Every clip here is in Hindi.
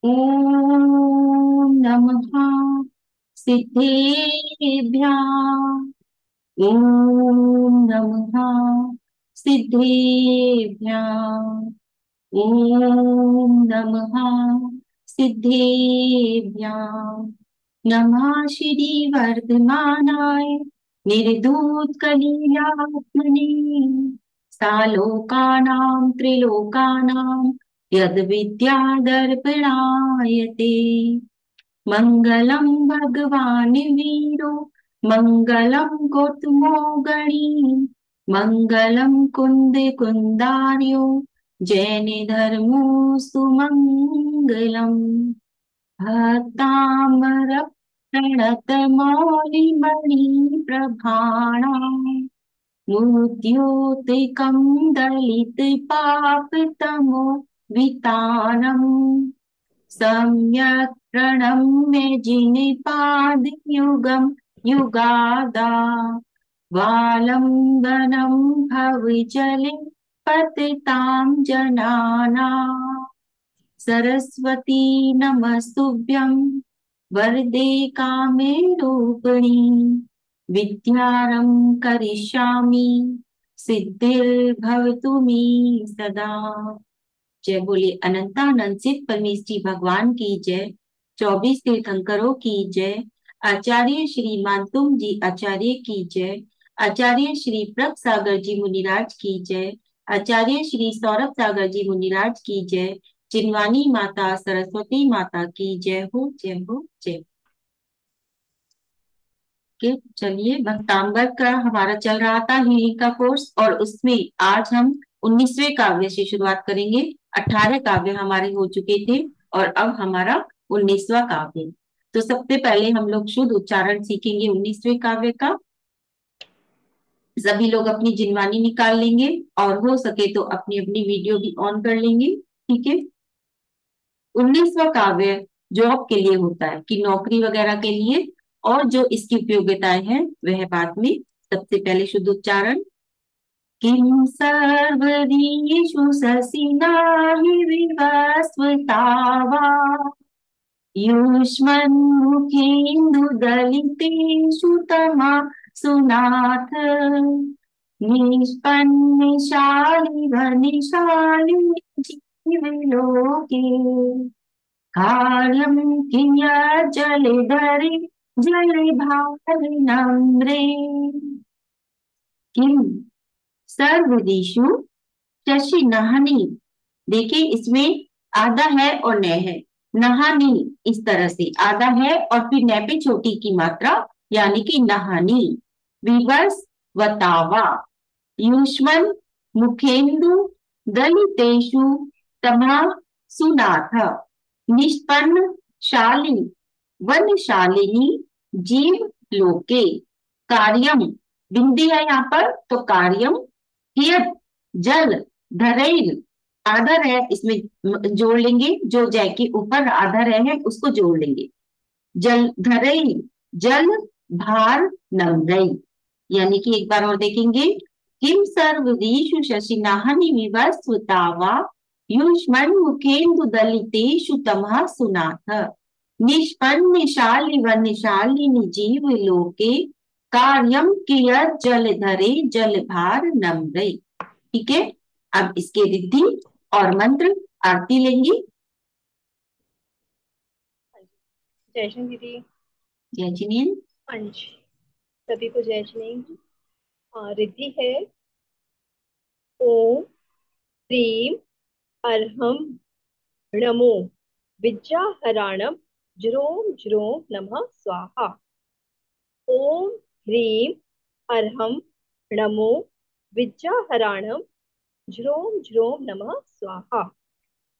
ॐ नमः सिद्धेभ्याम्। ॐ नमः सिद्धेभ्याम्। ॐ नमः सिद्धेभ्याम्। नमः श्रीवर्धमानाय निर्धूतकलीलात्मने सालोकानां त्रिलोकानां यद्विद्यादर्पणायते। मङ्गलं भगवान् वीरो मङ्गलं गौतमो गणी मङ्गलं कुन्द कुन्दार्यो जैन धर्मो सुमङ्गलम्। भक्तामर प्रणतमौलिमणि प्रभाणाम् मुद्योतिकं दलितपापतमो वितानम् सम्यक् प्रणम्य जिनिपादयुगं युगादा वालम्बनं भवजले पतितां जनानां। सरस्वती नमस्तुभ्यं वरदे कामे रूपिणी विद्यारं करिष्यामि सिद्धिर्भवतु मे सदा। जय बोले अनंतानंद सिद्ध परमेष्ठी भगवान की जय। 24 तीर्थंकरों की जय। आचार्य श्री मानतुम जी आचार्य की जय। आचार्य श्री प्रभ सागर जी मुनिराज की जय। आचार्य श्री सौरभ सागर जी मुनिराज की जय। चिन्वानी माता सरस्वती माता की जय हो, जय हो, जय। के चलिए, भक्तांबर का हमारा चल रहा था हीलिंग का कोर्स, और उसमें आज हम 19वें काव्य से शुरुआत करेंगे। 18 काव्य हमारे हो चुके थे और अब हमारा 19वां काव्य। तो सबसे पहले हम लोग शुद्ध उच्चारण सीखेंगे 19वें काव्य का। सभी लोग अपनी जिनवानी निकाल लेंगे और हो सके तो अपनी अपनी वीडियो भी ऑन कर लेंगे। ठीक है। 19वां काव्य जॉब के लिए होता है कि नौकरी वगैरह के लिए, और जो इसकी उपयोगिताएं हैं वह बाद में। सबसे पहले शुद्ध उच्चारण। किम सर्वदीषु ससिना हि विवस्वता वा युष्मन्मुखेन्दुदलितेषु तमा सुनाथ निष्पन्नशालिवनिशालि जीवलोके कार्यं कियत् जलधरे जलभारनम्रे। किम सर्वदिशु शशि नहनी। देखिए इसमें आधा है और न है। नहानी, इस तरह से आधा है और फिर न पे छोटी की मात्रा, यानी कि नहानी। विवश वतावा। युष्मन मुखेन्दु दलितेषु तमा सुनाथ। निष्पन्न शाली वनशालिनी जीव लोके। कार्यम, बिंदी है यहाँ पर तो कार्यम। कियत जल धरैल, आधर है इसमें जोड़ लेंगे, जो जय के ऊपर आधर है उसको जोड़ लेंगे। जल धरैल जल भार नम्रई, यानी कि एक बार और देखेंगे। किम सर्वदीषु शशिनाहनि विवस्वतावा युष्मन् मुखेन्दु दलितेषु तमः सुनाथ निष्पन्न शालि वनशालिनि जीव लोके कार्यम कियत् जलधरे जलभार नम्रै। ठीक है। अब इसके रिद्धि और मंत्र आरती लेंगी। जय श्री दीदी। जय जिनेन्द्र। हाँ जी, सभी को जय श्री। रिद्धि है। ओम ह्रीम अर्हम णमो विद्याहराणम ज्रोम ज्रोम नमः स्वाहा। ओम ह्रीम अर्हम णमो विद्याहराणम ज्रोम ज्रोम नमः स्वाहा।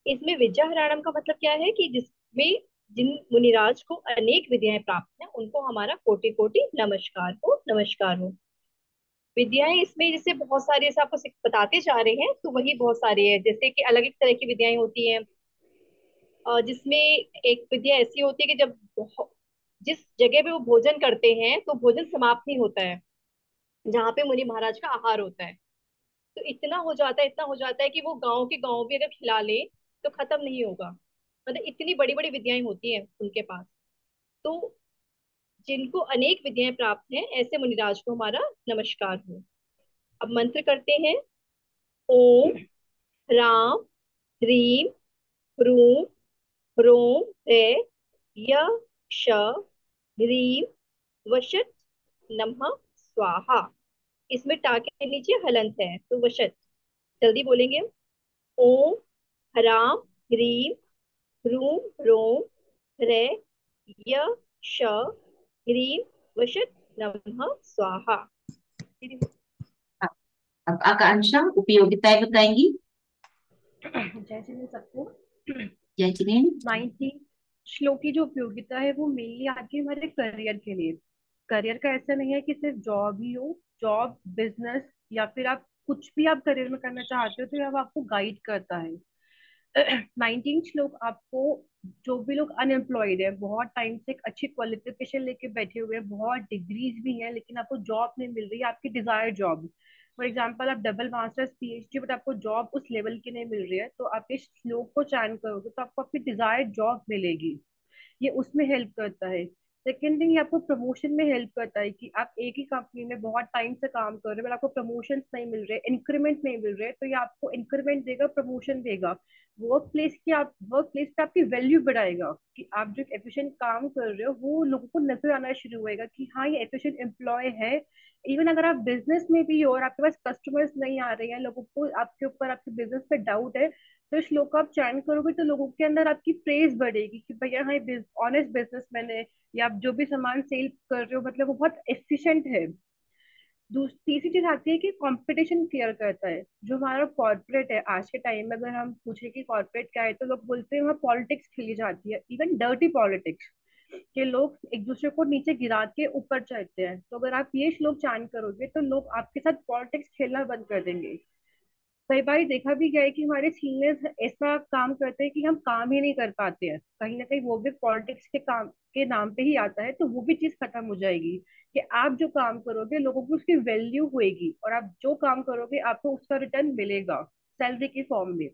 इसमें विद्याहराणम का मतलब क्या है कि जिसमें जिन मुनिराज को अनेक विद्याएं प्राप्त हैं उनको हमारा कोटि कोटि नमस्कार हो, नमस्कार हो। विद्याएं इसमें जैसे बहुत सारी, ऐसे आपको बताते जा रहे हैं तो वही बहुत सारी है, जैसे कि अलग अलग तरह की विद्याएं होती हैं। जिसमें एक विद्या ऐसी होती है कि जब जिस जगह पे वो भोजन करते हैं तो भोजन समाप्त नहीं होता है, जहाँ पे मुनि महाराज का आहार होता है। तो इतना हो जाता है, इतना हो जाता है कि वो गांव के गांव भी अगर खिला ले तो खत्म नहीं होगा। मतलब इतनी बड़ी बड़ी विद्याएं होती हैं उनके पास। तो जिनको अनेक विद्याएं प्राप्त हैं, ऐसे मुनिराज को हमारा नमस्कार हो। अब मंत्र करते हैं। ओम राम ह्रीम ह्रूम ह्रोम ह्रैं य श ह्रीम वशत नमः स्वाहा। इसमें टा के नीचे हलंत है, तो वशत। जल्दी बोलेंगे। ओम ह्राम ह्रीम ह्रूम ह्रोम ह्रैं य श ह्रीम वशत नमः स्वाहा। अब आकांक्षा उपयोगिताएं बताएंगी। जय श्री कृष्ण सबको। जय जिनेन्द्र। 19 श्लोक की जो उपयोगिता है वो मेनली आती है हमारे करियर के लिए। करियर का ऐसा नहीं है कि सिर्फ जॉब ही हो, जॉब बिजनेस या फिर आप कुछ भी आप करियर में करना चाहते हो तो ये आपको गाइड करता है। 19 श्लोक आपको, जो भी लोग अनएम्प्लॉयड है, बहुत टाइम से एक अच्छी क्वालिफिकेशन लेके बैठे हुए हैं, बहुत डिग्रीज भी हैं लेकिन आपको जॉब नहीं मिल रही है, आपकी डिजायर जॉब। फॉर एग्जाम्पल आप डबल मास्टर्स पीएचडी बट आपको जॉब उस लेवल की नहीं मिल रही है, तो आप इस श्लोक को चयन करोगे तो आपको आपकी डिजायर जॉब मिलेगी। ये उसमें हेल्प करता है। सेकेंड थिंग, ये आपको प्रमोशन में हेल्प करता है कि आप एक ही कंपनी में बहुत टाइम से काम कर रहे हो बट आपको प्रमोशन नहीं मिल रहे, इंक्रीमेंट नहीं मिल रहे, तो ये आपको इंक्रीमेंट देगा, प्रमोशन देगा। वर्क प्लेस पे आपकी वैल्यू बढ़ाएगा कि आप जो एफिशिएंट काम कर रहे हो वो लोगों को नजर आना शुरू होएगा कि हाँ ये एफिशिएंट एम्प्लॉय है। इवन अगर आप बिजनेस में भी हो और आपके पास कस्टमर्स नहीं आ रहे हैं, लोगों को आपके ऊपर, आपके बिजनेस पे डाउट है, तो इस श्लोक का आप चयन करोगे तो लोगों के अंदर आपकी प्रेज बढ़ेगी कि भैया हाँ ऑनेस्ट बिजनेसमैन है, या आप जो भी सामान सेल कर रहे हो मतलब वो बहुत एफिशिएंट है। तीसरी चीज आती है कि कंपटीशन क्लियर करता है। जो हमारा कॉर्पोरेट है आज के टाइम में, अगर हम पूछे कि कॉर्पोरेट क्या है तो लोग बोलते हैं वहाँ पॉलिटिक्स खेली जाती है, इवन डर्टी पॉलिटिक्स, के लोग एक दूसरे को नीचे गिरा के ऊपर चढ़ते हैं। तो अगर आप ये श्लोक चयन करोगे तो लोग आपके साथ पॉलिटिक्स खेलना बंद कर देंगे। कई बार देखा भी गया है कि हमारे सीनियर्स ऐसा काम करते हैं कि हम काम ही नहीं कर पाते हैं, कहीं ना कहीं वो भी पॉलिटिक्स के काम के नाम पे ही आता है, तो वो भी चीज खत्म हो जाएगी कि आप जो काम करोगे लोगों को उसकी वैल्यू होएगी और आप जो काम करोगे आपको उसका रिटर्न मिलेगा सैलरी के फॉर्म में।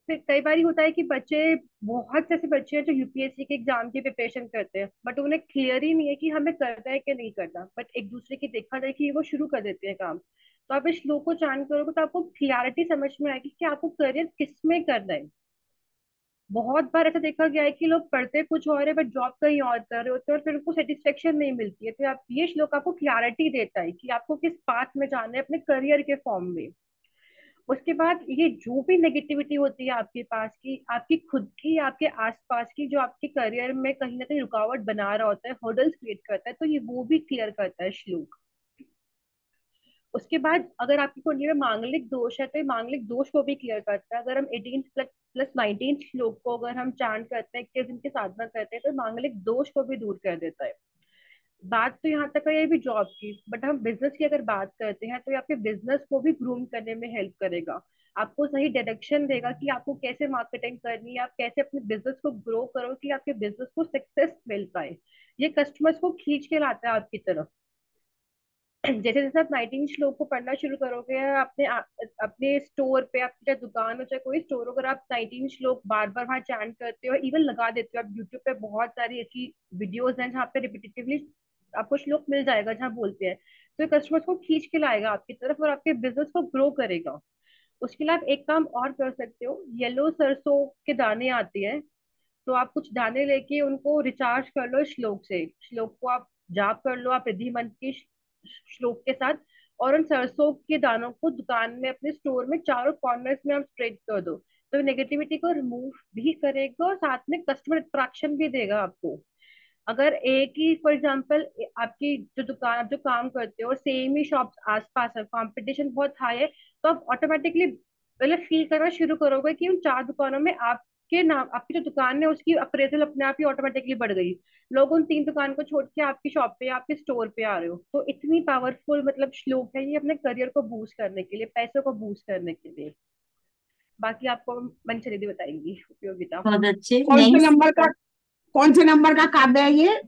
फिर कई बार होता है कि बच्चे, बहुत से ऐसे बच्चे हैं जो यूपीएससी के एग्जाम की प्रिपरेशन करते हैं बट उन्हें क्लियर ही नहीं है कि हमें करना है कि नहीं करना, बट एक दूसरे की देखा जाए कि वो शुरू कर देते हैं काम। तो आप इस श्लोक को जान करोगे तो आपको क्लियरिटी समझ में आएगी कि आपको करियर किस में करना है। बहुत बार ऐसा देखा गया है कि लोग पढ़ते कुछ और है बट जॉब कहीं और कर रहे होते हैं और फिर उनको सेटिस्फेक्शन नहीं मिलती है, तो आप ये श्लोक आपको क्लियरिटी देता है कि आपको किस पाथ में जाना है अपने करियर के फॉर्म में। उसके बाद ये जो भी नेगेटिविटी होती है आपके पास की, आपकी खुद की, आपके आसपास की, जो आपके करियर में कहीं ना कहीं रुकावट बना रहा होता है, हर्डल्स क्रिएट करता है, तो ये वो भी क्लियर करता है श्लोक। उसके बाद अगर आपकी कुंडली में मांगलिक दोष है तो ये मांगलिक दोष को भी क्लियर करता है। अगर हम 18 प्लस प्लस 19 श्लोक को अगर हम चांट करते हैं, 21 दिन की साधना करते हैं, तो मांगलिक दोष को भी दूर कर देता है। बात तो यहाँ तक है ये भी जॉब की, बट हम बिजनेस की अगर बात करते हैं तो ये आपके बिजनेस को भी ग्रूम करने में हेल्प करेगा। आपको सही डायरेक्शन देगा कि आपको कैसे मार्केटिंग करनी है, आप कैसे अपने बिजनेस को ग्रो करो कि आपके बिजनेस को सक्सेस मिल पाए। ये कस्टमर्स को खींच के लाता है आपकी तरफ। जैसे जैसे आप 19 श्लोक को पढ़ना शुरू करोगे, अपने स्टोर पे, आपकी चाहे दुकान हो चाहे कोई स्टोर हो, अगर आप 19 श्लोक बार बार वहां चैंट करते हो, इवन लगा देते हो, आप यूट्यूब पे बहुत सारी ऐसी वीडियोस हैं जहाँ पे रिपीटेटिवली आपको श्लोक मिल जाएगा जहाँ बोलते हैं, तो कस्टमर्स को खींच के लाएगा आपकी तरफ और आपके बिजनेस को ग्रो करेगा। उसके लिए आप एक काम और कर सकते हो, येलो सरसों के दाने आते हैं, तो आप कुछ दाने लेके उनको रिचार्ज कर लो श्लोक से, श्लोक को आप जाप कर लो आप रिद्धि मंत्र के श्लोक के साथ, और उन सरसों के दानों को दुकान में अपने स्टोर में चारों कॉर्नर्स में आप स्प्रेड कर दो, तो नेगेटिविटी को रिमूव भी करेगा और साथ में कस्टमर अट्रैक्शन भी देगा आपको। अगर एक ही फॉर एग्जांपल आपकी जो दुकान, आप जो काम करते हो और सेम ही शॉप्स आसपास है, कंपटीशन बहुत हाई है, तो आप ऑटोमेटिकली मतलब फील करना शुरू करोगे कि उन चार दुकानों में आपके नाम, आपकी जो दुकान है उसकी अप्रेजल अपने आप ही ऑटोमेटिकली बढ़ गई। लोग उन तीन दुकान को छोड़ के आपकी शॉप पे, आपके स्टोर पे आ रहे हो, तो इतनी पावरफुल मतलब श्लोक है ये अपने करियर को बूस्ट करने के लिए, पैसों को बूस्ट करने के लिए। बाकी आपको मंचली दी बताएंगी उपयोगिता। बहुत अच्छे। कौन से नेक्स्ट। नंबर का, कौन से नंबर का काव्य है ये?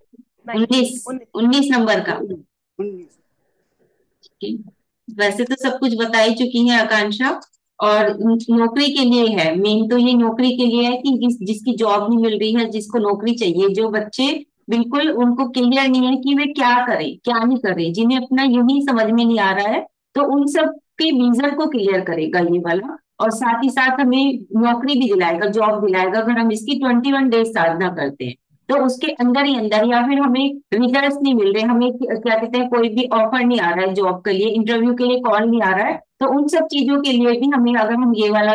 19। 19। 19 नंबर का। 19। वैसे तो सब कुछ बता ही चुकी है आकांक्षा। और नौकरी के लिए है, मेन तो ये नौकरी के लिए है कि जिसकी जॉब नहीं मिल रही है, जिसको नौकरी चाहिए, जो बच्चे बिल्कुल उनको क्लियर नहीं है कि वे क्या करें क्या नहीं करें, जिन्हें अपना यही समझ में नहीं आ रहा है, तो उन सब के विजन को क्लियर करेगा ये वाला। और साथ ही साथ हमें नौकरी भी दिलाएगा, जॉब दिलाएगा, अगर हम इसकी 21 डेज साधना करते हैं। तो उसके अंदर ही अंदर, या फिर हमें रिजल्ट नहीं मिल रहे, हमें क्या कहते हैं, कोई भी ऑफर नहीं आ रहा है जॉब के लिए, इंटरव्यू के लिए कॉल नहीं आ रहा है, तो उन सब चीजों के लिए भी हमें, अगर हम ये वाला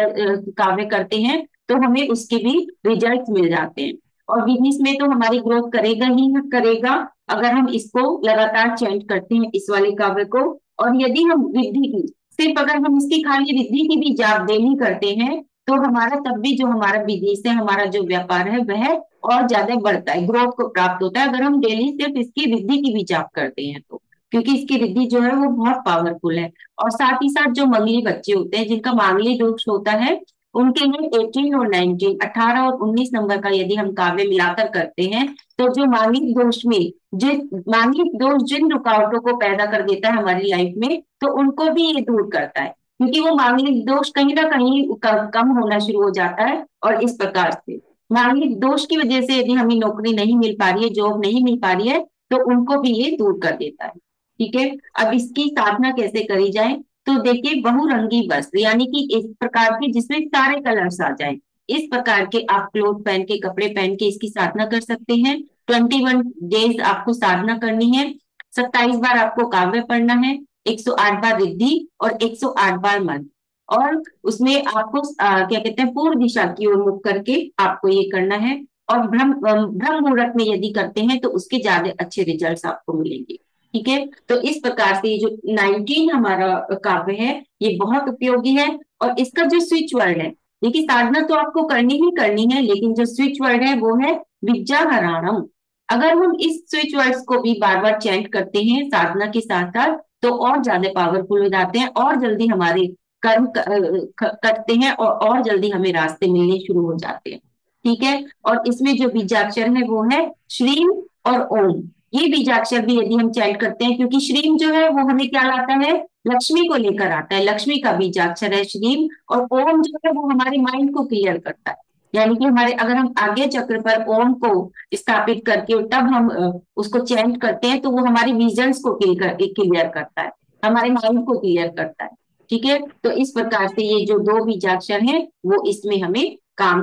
कार्य करते हैं, तो हमें उसके भी रिजल्ट मिल जाते हैं। और बिजनेस में तो हमारी ग्रोथ करेगा ही करेगा, अगर हम इसको लगातार चेंज करते हैं इस वाले काव्य को। और यदि हम रिद्धि की, सिर्फ अगर हम इसकी खाली रिद्धि की भी जाप डेली करते हैं, तो हमारा तब भी जो हमारा बिजनेस है, हमारा जो व्यापार है, वह और ज्यादा बढ़ता है, ग्रोथ को प्राप्त होता है, अगर हम डेली सिर्फ इसकी रिद्धि की भी जाप करते हैं तो। क्योंकि इसकी रिद्धि जो है वो बहुत पावरफुल है। और साथ ही साथ जो मंगली बच्चे होते हैं, जिनका मांगलिक दोष होता है, उनके लिए 18 और 19, 18 और 19 नंबर का यदि हम काव्य मिलाकर करते हैं, तो जो मांगलिक दोष में, जो मांगलिक दोष जिन रुकावटों को पैदा कर देता है हमारी लाइफ में, तो उनको भी ये दूर करता है, क्योंकि वो मांगलिक दोष कहीं ना कहीं कम होना शुरू हो जाता है। और इस प्रकार से मांगलिक दोष की वजह से यदि हमें नौकरी नहीं मिल पा रही है, जॉब नहीं मिल पा रही है, तो उनको भी ये दूर कर देता है। ठीक है, अब इसकी साधना कैसे करी जाए, तो देखिए, बहुरंगी वस्त्र, यानी कि इस प्रकार के जिसमें सारे कलर्स आ जाए, इस प्रकार के आप क्लोथ पहन के, कपड़े पहन के इसकी साधना कर सकते हैं। 21 डेज आपको साधना करनी है। 27 बार आपको काव्य पढ़ना है, 108 बार रिद्धि और 108 बार मन। और उसमें आपको क्या कहते हैं, पूर्व दिशा की ओर मुख करके आपको ये करना है। और ब्रह्म मुहूर्त में यदि करते हैं, तो उसके ज्यादा अच्छे रिजल्ट्स आपको मिलेंगे। ठीक है, तो इस प्रकार से ये जो 19 हमारा काव्य है, ये बहुत उपयोगी है। और इसका जो स्विच वर्ड है, देखिए, साधना तो आपको करनी ही करनी है, लेकिन जो स्विच वर्ड है वो है विद्याहरणम। अगर हम इस स्विच वर्ड्स को भी बार बार चैंट करते हैं साधना के साथ साथ, तो और ज्यादा पावरफुल हो जाते हैं, और जल्दी हमारे कर्म करते हैं, और जल्दी हमें रास्ते मिलने शुरू हो जाते हैं। ठीक है, और इसमें जो बीजाक्षर है वो है श्रीम और ओम। ये बीजाक्षर भी यदि हम चैंट करते हैं, क्योंकि श्रीम जो है वो हमें क्या लाता है, लक्ष्मी को लेकर आता है, लक्ष्मी का बीजाक्षर है श्रीम। और ओम जो है वो हमारे माइंड को क्लियर करता है, यानी कि हमारे, अगर हम आगे चक्र पर ओम को स्थापित करके और तब हम उसको चैंट करते हैं, तो वो हमारी विजन्स को क्लियर करता है, हमारे माइंड को क्लियर करता है। ठीक है, तो इस प्रकार से ये जो 2 बीजाक्षर हैं वो इसमें हमें काम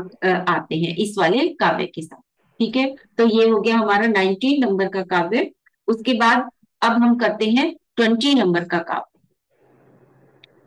आते हैं, इस वाले काव्य के साथ। ठीक है, तो ये हो गया हमारा 19 नंबर का काव्य। उसके बाद अब हम करते हैं 20 नंबर का काव्य,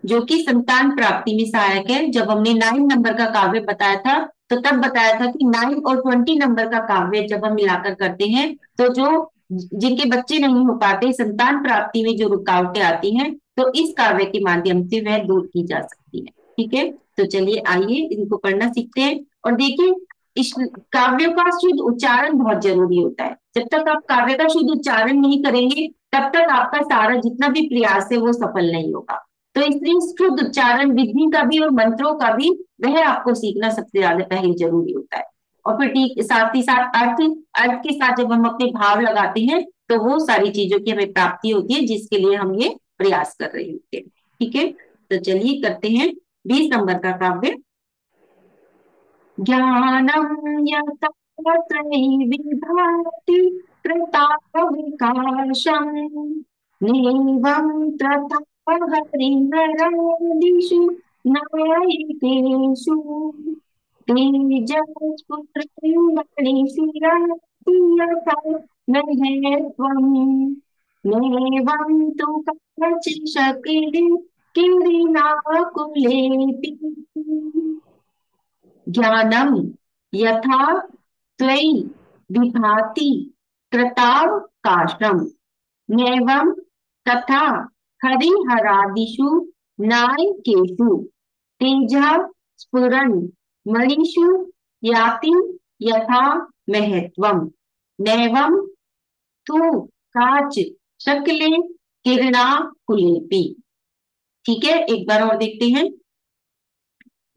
जो कि संतान प्राप्ति में सहायक है। जब हमने 9 नंबर का काव्य बताया था, तो तब बताया था कि 9 और 20 नंबर का काव्य जब हम मिलाकर करते हैं, तो जो जिनके बच्चे नहीं हो पाते, संतान प्राप्ति में जो रुकावटें आती हैं, तो इस काव्य के माध्यम से वह दूर की जा सकती है। ठीक है, तो चलिए आइए इनको पढ़ना सीखते हैं। और देखिए, इस काव्यों का शुद्ध उच्चारण बहुत जरूरी होता है। जब तक आप काव्य का शुद्ध उच्चारण नहीं करेंगे, तब तक आपका सारा जितना भी प्रयास है वो सफल नहीं होगा। तो इसलिए शुद्ध उच्चारण, विधि का भी और मंत्रों का भी, वह आपको सीखना सबसे ज्यादा पहले जरूरी होता है। और फिर ठीक साथ ही साथ अर्थ, अर्थ के साथ जब हम अपने भाव लगाते हैं, तो वो सारी चीजों की हमें प्राप्ति होती है, जिसके लिए हम ये प्रयास कर रहे होते हैं। ठीक है, तो चलिए करते हैं 20 नंबर का काव्य। ज्ञानम यथात्रैविभाति कृताविकाशम नेवं तथा हरिहरादिषु नायिकेषु तेजस्पुत्रमणिशिराति यथा महेत्वम् नेवं तु कवचशकिरि किरीनाकुलेऽपि ज्ञानम यथा त्वयि विभाति कृतावकाशम नैवं तथा हरिहरादिषु नायकेषु तेजः स्फुरन् मणिषु याति यथा महत्वम् नैवं तु काच शक्ले किरणाकुलेऽपि। ठीक है, एक बार और देखते हैं।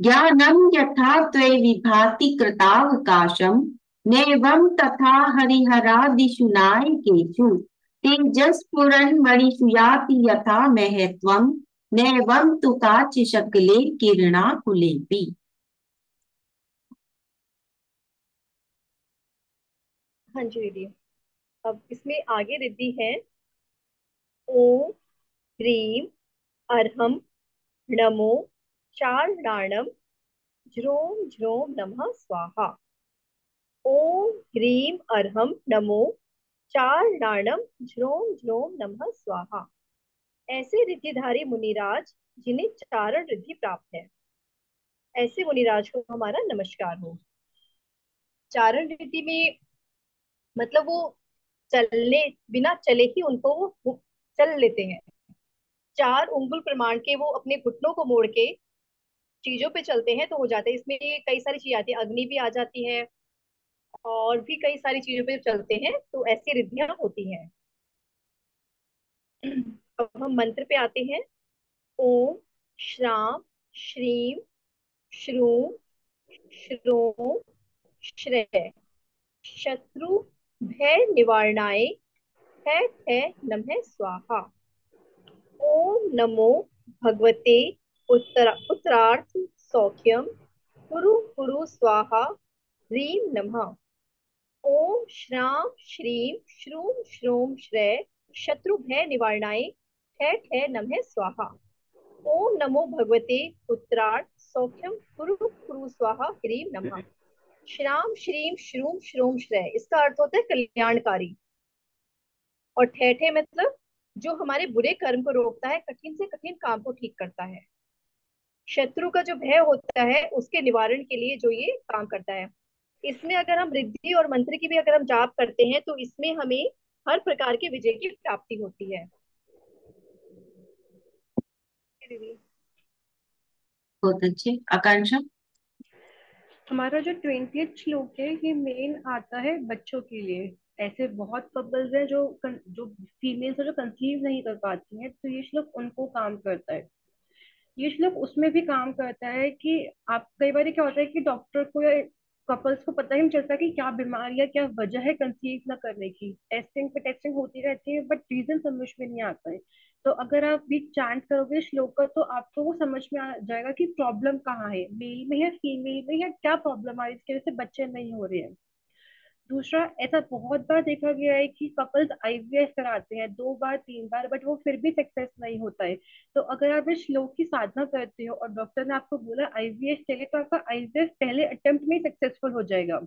ज्ञानम यथा त्वयि विभाति कृतावकाशम नैवं तथा हरिहरादिषु नायकेषु तेजस्फुरन् मणिषु याति यथा महत्वम् नैवं तु काच शकले किरणाकुलेपि। हाँ जी दीदी। अब इसमें आगे रिद्धि है। ओम ह्रीम अर्हम नमो चारणाणम ज्रोम ज्रोम नमः स्वाहा। ओम ह्रीम अर्हम नमो चारणाणम ज्रोम ज्रोम नमः स्वाहा। ऐसे रिद्धिधारी मुनिराज जिन्हें चारण रिद्धि प्राप्त है, ऐसे मुनिराज को हमारा नमस्कार हो। चारण रिद्धि में मतलब वो चलने बिना चले ही उनको वो चल लेते हैं। 4 उंगुल प्रमाण के वो अपने घुटनों को मोड़ के चीजों पे चलते हैं तो हो जाते हैं। इसमें कई सारी चीजें आती है, अग्नि भी आ जाती है और भी कई सारी चीजों पे चलते हैं, तो ऐसी रिद्धियां होती हैं। अब हम मंत्र पे आते हैं। ओम श्राम श्रीम श्रूम श्रोम श्रेय शत्रु भय निवारणाय है नमः स्वाहा। ओम नमो भगवते उत्तरार्थ सौख्यम कुरु कुरु स्वाहा ह्रीम नमः। ओम श्राम श्रीम श्रूम श्रोम श्रेय शत्रु भय निवारणाय है नमः स्वाहा। ओम नमो भगवते उत्तरार्थ सौख्यम कुरु कुरु स्वाहा ह्रीम नमः। श्राम श्रीम श्रूम श्रोम श्रेय इसका अर्थ होता है कल्याणकारी, और ठे मतलब जो हमारे बुरे कर्म को रोकता है, कठिन से कठिन काम को ठीक करता है। शत्रु का जो भय होता है उसके निवारण के लिए जो ये काम करता है। इसमें अगर हम रिद्धि और मंत्र की भी अगर हम जाप करते हैं तो इसमें हमें हर प्रकार के विजय की प्राप्ति होती है। बहुत अच्छे। आकांक्षा। हमारा जो 20th श्लोक है ये मेन आता है बच्चों के लिए। ऐसे बहुत कपल्स हैं जो फीमेल्स है जो कंसीव नहीं कर पाती हैं, तो ये श्लोक उनको काम करता है। ये श्लोक उसमें भी काम करता है कि आप कई बार क्या होता है कि डॉक्टर को या कपल्स को पता ही नहीं चलता कि क्या बीमारी है, क्या वजह है कंसीव न करने की। टेस्टिंग पे टेस्टिंग होती रहती है बट रीजन समझ में नहीं आता है। तो अगर आप भी चैंट करोगे श्लोक का तो आपको वो समझ में आ जाएगा कि प्रॉब्लम कहाँ है, मेल में है फीमेल में, या क्या प्रॉब्लम आ रही है इसकी वजह से बच्चे नहीं हो रहे हैं। दूसरा, ऐसा बहुत बार देखा गया है कि कपल्स आईवीएफ कराते हैं 2 बार 3 बार, बट वो फिर भी सक्सेस नहीं होता है। तो अगर आप इस श्लोक की साधना करते हो और डॉक्टर ने आपको बोला आईवीएफ के लिए, तो आपका आईवीएफ पहले अटेम्प्ट में सक्सेसफुल हो जाएगा।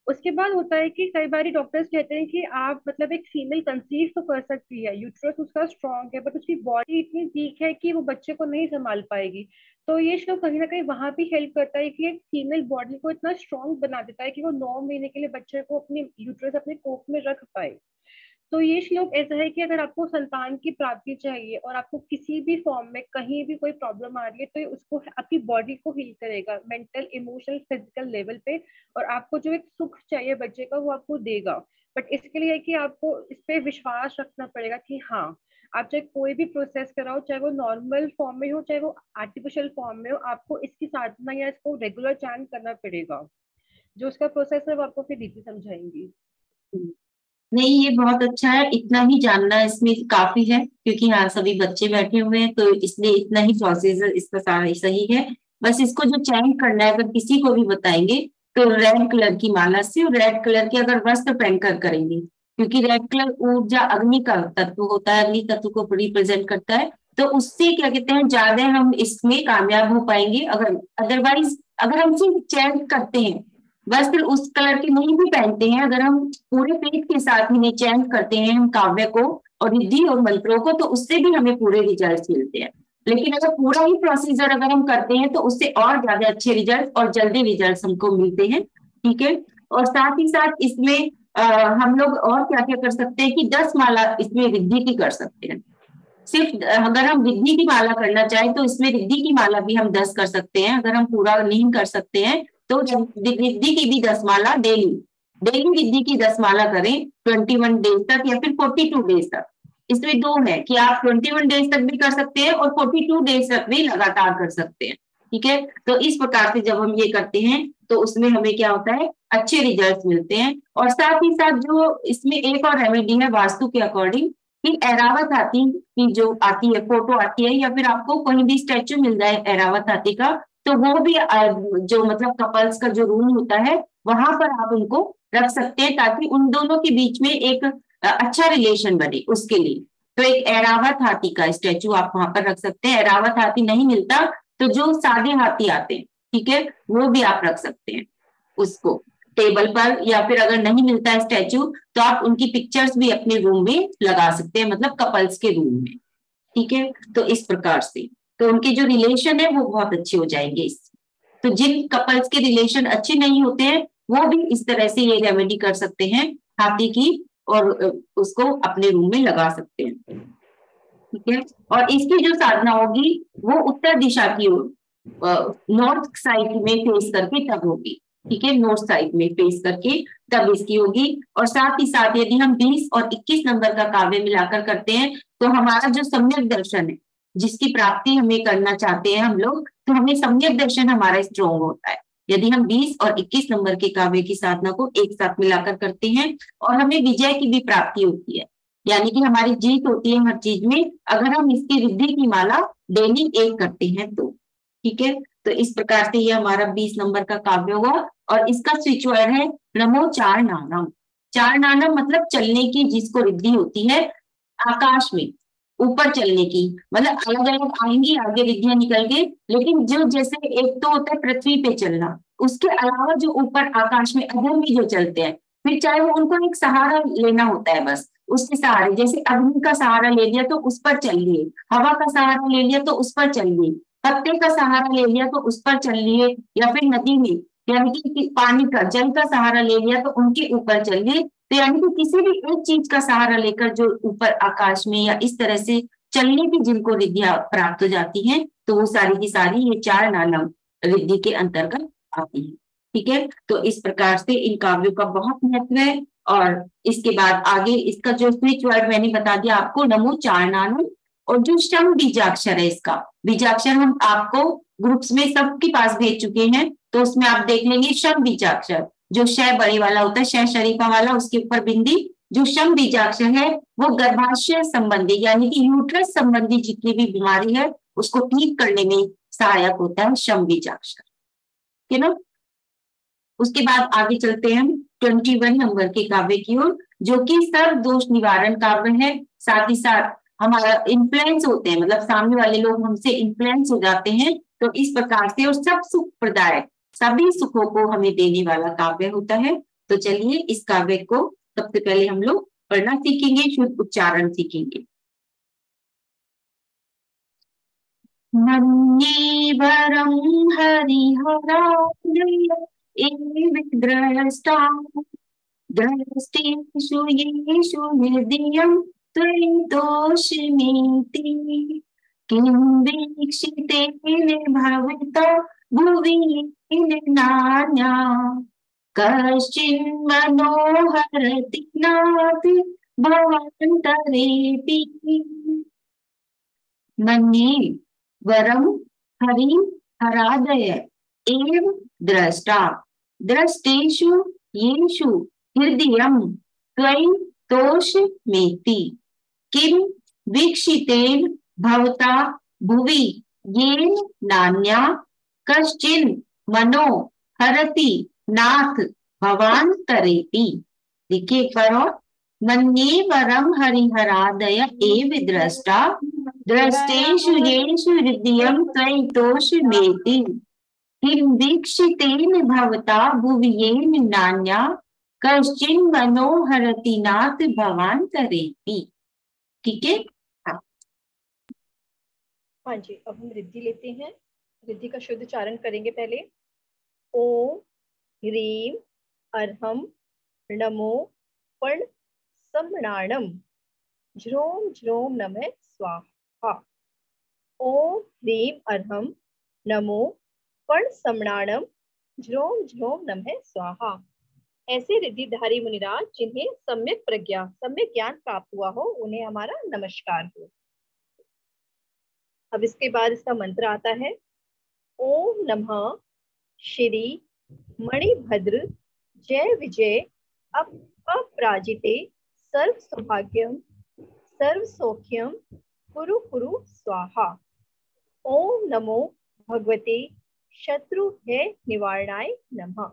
उसके बाद होता है कि कई बार डॉक्टर्स कहते हैं कि आप मतलब एक फीमेल कंसीव तो कर सकती है, यूट्रस उसका स्ट्रांग है, बट उसकी बॉडी इतनी वीक है कि वो बच्चे को नहीं संभाल पाएगी। तो ये श्लोक कहीं ना कहीं वहां भी हेल्प करता है कि एक फीमेल बॉडी को इतना स्ट्रांग बना देता है कि वो 9 महीने के लिए बच्चे को अपने यूट्रस अपने कोख में रख पाए। तो ये श्लोक ऐसा है कि अगर आपको संतान की प्राप्ति चाहिए और आपको किसी भी फॉर्म में कहीं भी कोई प्रॉब्लम आ रही है, तो ये उसको आपकी बॉडी को हील करेगा मेंटल इमोशनल फिजिकल लेवल पे, और आपको जो एक सुख चाहिए बच्चे का वो आपको देगा। बट इसके लिए है कि आपको इस पे विश्वास रखना पड़ेगा कि हाँ, आप चाहे कोई भी प्रोसेस कराओ, चाहे वो नॉर्मल फॉर्म में हो चाहे वो आर्टिफिशियल फॉर्म में हो, आपको इसकी साधना या इसको रेगुलर चैंट करना पड़ेगा। जो उसका प्रोसेस है वो आपको फिर दीदी समझाएंगी। नहीं, ये बहुत अच्छा है। इतना ही जानना इसमें काफी है, क्योंकि हाँ सभी बच्चे बैठे हुए हैं, तो इसलिए इतना ही प्रोसीजर इसका सारा सही है। बस इसको जो चैंट करना है, अगर किसी को भी बताएंगे तो रेड कलर की माला से और रेड कलर के अगर वस्त्र पहनकर करेंगे, क्योंकि रेड कलर ऊर्जा अग्नि का तत्व होता है, अग्नि तत्व को रिप्रेजेंट करता है। तो उससे क्या कहते हैं, ज्यादा हम इसमें कामयाब हो पाएंगे। अगर अदरवाइज अगर हम सिर्फ चैंट करते हैं, वस्त्र उस कलर के नहीं भी पहनते हैं, अगर हम पूरे पेट के साथ ही चैंट करते हैं हम काव्य को और रिद्धि और मंत्रों को, तो उससे भी हमें पूरे रिजल्ट मिलते हैं। लेकिन अगर पूरा ही प्रोसीजर अगर हम करते हैं तो उससे और ज्यादा अच्छे रिजल्ट और जल्दी रिजल्ट हमको मिलते हैं। ठीक है। और साथ ही साथ इसमें हम लोग और क्या क्या कर सकते हैं कि 10 माला इसमें रिद्धि की कर सकते हैं। सिर्फ अगर हम रिद्धि की माला करना चाहें तो इसमें रिद्धि की माला भी हम 10 कर सकते हैं। अगर हम पूरा नहीं कर सकते हैं तो रिद्धि की भी 10 माला डेली रिद्धि की 10 माला करें 21 डेज तक या फिर 42 डेज तक। इसमें 2 है कि आप 21 डेज तक भी कर सकते हैं और 42 डेज तक भी लगातार कर सकते हैं। ठीक है। तो इस प्रकार से जब हम ये करते हैं तो उसमें हमें क्या होता है, अच्छे रिजल्ट मिलते हैं। और साथ ही साथ जो इसमें एक और रेमेडी है वास्तु के अकॉर्डिंग, कि ऐरावत हाथी की जो आती है फोटो आती है, या फिर आपको कहीं भी स्टैचू मिल जाए ऐरावत हाथी का, तो वो भी जो मतलब कपल्स का जो रूम होता है वहां पर आप उनको रख सकते हैं, ताकि उन दोनों के बीच में एक अच्छा रिलेशन बने उसके लिए। तो एक ऐरावत हाथी का स्टैचू आप वहां पर रख सकते हैं। ऐरावत हाथी नहीं मिलता तो जो सादे हाथी आते हैं, ठीक है, वो भी आप रख सकते हैं उसको टेबल पर, या फिर अगर नहीं मिलता है स्टैचू तो आप उनकी पिक्चर्स भी अपने रूम में लगा सकते हैं, मतलब कपल्स के रूम में, ठीक है। तो इस प्रकार से तो उनके जो रिलेशन है वो बहुत अच्छे हो जाएंगे इससे। तो जिन कपल्स के रिलेशन अच्छे नहीं होते हैं वो भी इस तरह से ये रेमेडी कर सकते हैं हाथी की, और उसको अपने रूम में लगा सकते हैं, ठीक है। और इसकी जो साधना होगी वो उत्तर दिशा की ओर, नॉर्थ साइड में फेस करके तब होगी, ठीक है, नॉर्थ साइड में फेस करके तब इसकी होगी। और साथ ही साथ यदि हम 20 और 21 नंबर का काव्य मिलाकर करते हैं तो हमारा जो सम्यक दर्शन है, जिसकी प्राप्ति हमें करना चाहते हैं हम लोग, तो हमें सम्यक दर्शन हमारा स्ट्रोंग होता है यदि हम 20 और 21 नंबर के काव्य की साधना को एक साथ मिलाकर करते हैं। और हमें विजय की भी प्राप्ति होती है, यानी कि हमारी जीत होती है हर चीज में, अगर हम इसकी रिद्धि की माला डेली एक करते हैं तो, ठीक है। तो इस प्रकार से ये हमारा 20 नंबर का काव्य होगा। और इसका स्विच वर्ड है नमो चार नानम। चार नानम मतलब चलने की जिसको रिद्धि होती है आकाश में ऊपर चलने की, मतलब अलग अलग आएंगी आगे रिद्धियां निकल के, लेकिन जो जैसे एक तो होता है पृथ्वी पे चलना, उसके अलावा जो ऊपर आकाश में अधर में जो चलते हैं, फिर चाहे वो उनको एक सहारा लेना होता है बस, उसके सहारे, जैसे अग्नि का सहारा ले लिया तो उस पर चल लिए, हवा का सहारा ले लिया तो उस पर चल लिए, पत्ते का सहारा ले लिया तो उस पर चल लिए, या फिर नदी में यानी कि पानी का जल का सहारा ले लिया तो उनके ऊपर चल लिए। तो यानी कि किसी भी एक चीज का सहारा लेकर जो ऊपर आकाश में या इस तरह से चलने की जिनको रिद्धियां प्राप्त हो जाती हैं, तो वो सारी की सारी ये चार नानम रिद्धि के अंतर्गत आती है, ठीक है। तो इस प्रकार से इन काव्यों का बहुत महत्व है। और इसके बाद आगे इसका जो स्विच वर्ड मैंने बता दिया आपको, नमो चार नानम। और जो शम बीजाक्षर है, इसका बीजाक्षर हम आपको ग्रुप्स में सबके पास भेज चुके हैं, तो उसमें आप देख लेंगे शम बीजाक्षर, जो श बड़ी वाला होता है, श शरीफा वाला, उसके ऊपर बिंदी, जो शम बीजाक्षर है वो गर्भाशय संबंधी यानी कि यूट्रस संबंधी जितनी भी बीमारी है उसको ठीक करने में सहायक होता है शम बीजाक्षर, ठीक है ना। उसके बाद आगे चलते हैं हम 21 नंबर के काव्य की ओर, जो कि सर्व दोष निवारण काव्य है। साथ ही साथ हमारा इन्फ्लुएंस होते हैं, मतलब सामने वाले लोग हमसे इन्फ्लुएंस हो जाते हैं, तो इस प्रकार से, और सब सुख प्रदायक, सभी सुखों को हमें देने वाला काव्य होता है। तो चलिए इस काव्य को सबसे पहले हम लोग पढ़ना सीखेंगे, शुद्ध उच्चारण सीखेंगे। मन्ये वरं हरिहरालय विद्रष्टा द्रष्टेषु येषु हृदयं त्वयितोषिमीति किं वीक्षितेन भविता भुवि नान्या कश्चिन्मनोहरति नापि भवान्तरेऽपि। मन्ये वरं हरिं हरादय एव द्रष्टा द्रष्टेषु येषु हृदयं त्वयि तोषमेति किं वीक्षितेन भवता भुवि येन नान्या कश्चिन् मनो हरति नाथ भवान्तरेऽपि। देखिए एक बार और, मन्ये वरं हरिहरादय एव द्रष्टा द्रष्टेषु येषु हृदयं त्वयि तोषमेति किं वीक्षितेन भवता भुवि येन नान्या कश्चिन् मनो हरति नाथ भवान्तरेऽपि। ठीक है। हाँ जी, अब हम रिद्धि लेते हैं। रिद्धि का शुद्ध उच्चारण करेंगे पहले। ओम ह्रीम अर्हम नमो पण सम्राणम झ्रोम झ्रोम नमः स्वाहा। ओम ह्रीम अर्हम नमो पण सम्राणम झ्रोम झ्रोम नमः स्वाहा। ऐसे रिद्धिधारी मुनिराज जिन्हें सम्यक प्रज्ञा सम्यक ज्ञान प्राप्त हुआ हो, उन्हें हमारा नमस्कार हो। अब इसके बाद इसका मंत्र आता है, ओम नमः श्री मणिभद्र जय विजय अपराजिते सर्व सौभाग्यम सर्व सौख्यम कुरु कुरु स्वाहा। ओम नमो भगवते शत्रुभय निवारणाय नमः।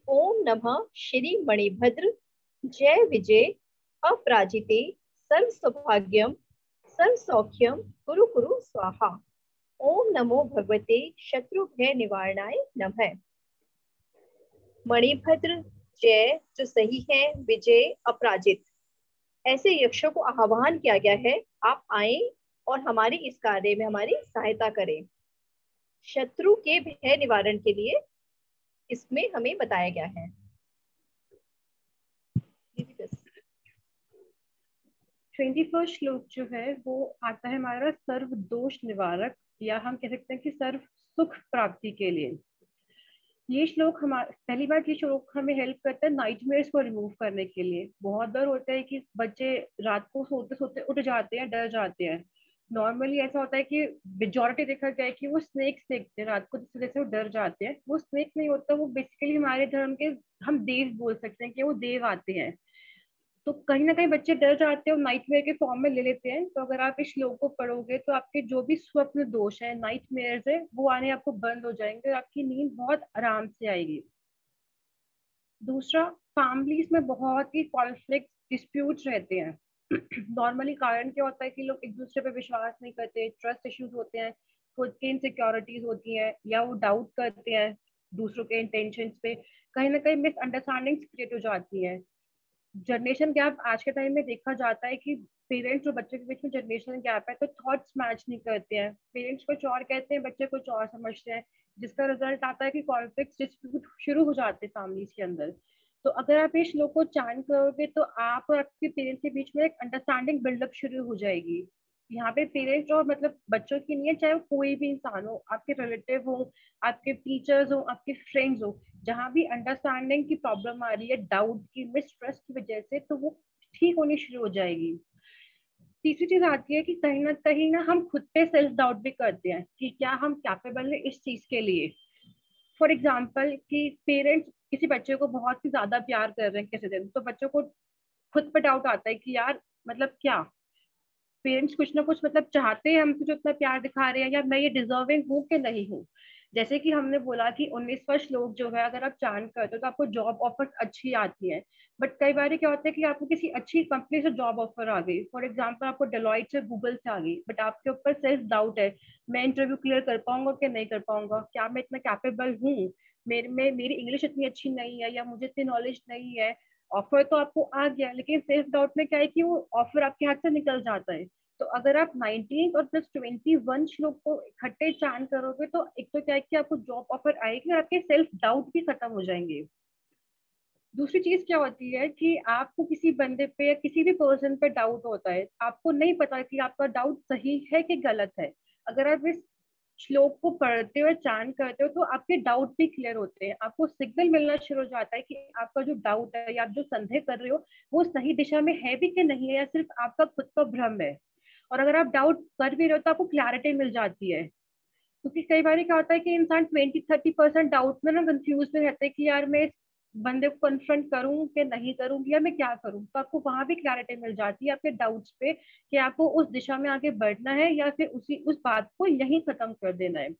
ओम नमः श्री मणिभद्र जय विजय अपराजिते सर्व सौभाग्यम सर्व सौख्यम कुरु कुरु स्वाहा। ओम नमो भगवते शत्रुभय निवारणाय नमः। मणिभद्र जय जो सही है, विजय अपराजित, ऐसे यक्षों को आह्वान किया गया है, आप आए और हमारी इस कार्य में हमारी सहायता करें। शत्रु के भय निवारण के लिए इसमें हमें बताया गया है। 21वां श्लोक जो है वो आता है हमारा सर्व दोष निवारक, या हम कह सकते हैं कि सर्व सुख प्राप्ति के लिए। ये श्लोक पहली बार ये श्लोक हमें हेल्प करता है नाइटमेयर्स को रिमूव करने के लिए। बहुत बार होता है कि बच्चे रात को सोते सोते उठ जाते हैं, डर जाते हैं। नॉर्मली ऐसा होता है कि मेजॉरिटी देखा गया है कि वो स्नेक्स देखते हैं रात को, जिस वजह से वो डर जाते हैं। वो स्नेक नहीं होता, वो बेसिकली हमारे धर्म के हम देव बोल सकते हैं कि वो देव आते हैं। तो कहीं ना कहीं बच्चे डर जाते हैं और नाइटमेयर के फॉर्म में ले लेते हैं। तो अगर आप इस श्लोक को पढ़ोगे तो आपके जो भी स्वप्न दोष है, नाइटमेयर्स है, वो आने आपको बंद हो जाएंगे और आपकी नींद बहुत आराम से आएगी। दूसरा, फैमिलीज में बहुत ही कॉन्फ्लिक्ट डिस्प्यूट्स रहते हैं। नॉर्मली कारण क्या होता है कि लोग एक दूसरे पे विश्वास नहीं करते, ट्रस्ट इश्यूज होते हैं, खुद की इनसिक्योरिटीज होती हैं, या वो डाउट करते हैं दूसरों के इंटेंशंस पे। कहीं ना कहीं मिसअंडरस्टैंडिंग्स क्रिएट हो जाती हैं। जनरेशन गैप आज के टाइम में देखा जाता है कि पेरेंट्स और बच्चे के बीच में जनरेशन गैप है, तो थॉट्स मैच नहीं करते हैं। पेरेंट्स कुछ और कहते हैं, बच्चे कुछ और समझते हैं, जिसका रिजल्ट आता है कि कॉन्फ्लिक्ट डिस्प्यूट शुरू हो जाते हैं फैमिलीज के अंदर। तो अगर आप इस श्लोक को चांट करोगे तो आप और आपके पेरेंट्स के बीच में एक अंडरस्टैंडिंग बिल्डअप शुरू हो जाएगी। यहाँ पे पेरेंट्स और मतलब बच्चों की नहीं है, चाहे वो कोई भी इंसान हो, आपके रिलेटिव हो, आपके टीचर्स हो, आपके फ्रेंड्स हो, जहाँ भी अंडरस्टैंडिंग की प्रॉब्लम आ रही है, डाउट की, मिसट्रस्ट की वजह से, तो वो ठीक होनी शुरू हो जाएगी। तीसरी चीज आती है कि कहीं ना हम खुद पे सेल्फ डाउट भी करते हैं कि क्या हम कैपेबल है इस चीज के लिए। फॉर एग्जाम्पल कि पेरेंट्स किसी बच्चे को बहुत ही ज्यादा प्यार कर रहे हैं किसी दिन, तो बच्चों को खुद पे डाउट आता है कि यार मतलब क्या पेरेंट्स कुछ ना कुछ मतलब चाहते हैं हमसे जो इतना प्यार दिखा रहे हैं, या मैं ये डिजर्विंग हूँ कि नहीं हूँ। जैसे कि हमने बोला कि 19वां श्लोक जो है अगर आप चांट करते हो तो आपको जॉब ऑफर अच्छी आती है। बट कई बार क्या होता है कि आपको किसी अच्छी कंपनी से जॉब ऑफर आ गई, फॉर एग्जाम्पल आपको डेलॉइट से, गूगल से आ गई, बट आपके ऊपर सेल्फ डाउट है, मैं इंटरव्यू क्लियर कर पाऊंगा कि नहीं कर पाऊंगा, क्या मैं इतना कैपेबल हूँ, मेरी इंग्लिश इतनी अच्छी नहीं है, या मुझे इतनी नॉलेज नहीं है। ऑफर तो आपको आ गया, लेकिन सेल्फ डाउट में क्या है कि वो ऑफर आपके हाथ से निकल जाता है। तो अगर आप 19 और प्लस 21 श्लोक को इकट्ठे चांट करोगे तो एक तो क्या है कि आपको जॉब ऑफर आएगी और आपके सेल्फ डाउट भी खत्म हो जाएंगे। दूसरी चीज क्या होती है कि आपको किसी बंदे पे या किसी भी पर्सन पे डाउट होता है, आपको नहीं पता कि आपका डाउट सही है कि गलत है। अगर आप इस श्लोक को पढ़ते हो, चांट करते हो, तो आपके डाउट भी क्लियर होते हैं। आपको सिग्नल मिलना शुरू हो जाता है कि आपका जो डाउट है या आप जो संदेह कर रहे हो वो सही दिशा में है भी कि नहीं है, या सिर्फ आपका खुद का भ्रम है। और अगर आप डाउट कर भी रहे हो तो आपको क्लैरिटी मिल जाती है। क्योंकि कई बार क्या होता है कि इंसान 20-30% डाउट में ना कंफ्यूज में रहता है कि यार मैं इस बंदे को कन्फ्रंट करूं कि नहीं करूं, या मैं क्या करूं। तो आपको वहां भी क्लैरिटी मिल जाती है आपके डाउट्स पे कि आपको उस दिशा में आगे बढ़ना है या फिर उस बात को यहीं खत्म कर देना है।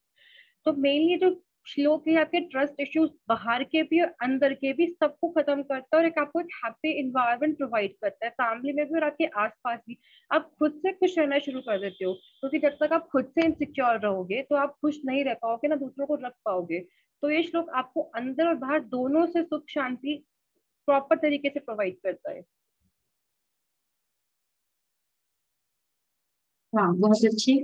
तो मेनली जो श्लोक है आपके ट्रस्ट इश्यूज बाहर के भी और अंदर के भी सबको खत्म करता है, और एक आपको एक हैप्पी इन्वायरमेंट प्रोवाइड करता है, फैमिली में भी और आपके आसपास भी। आप खुद से खुश रहना शुरू कर देते हो, क्योंकि जब तक आप खुद से इनसिक्योर रहोगे तो आप खुश नहीं रह पाओगे, ना दूसरों को रख पाओगे। तो ये श्लोक आपको अंदर और बाहर दोनों से सुख शांति प्रॉपर तरीके से प्रोवाइड करता है। हाँ, बहुत अच्छी।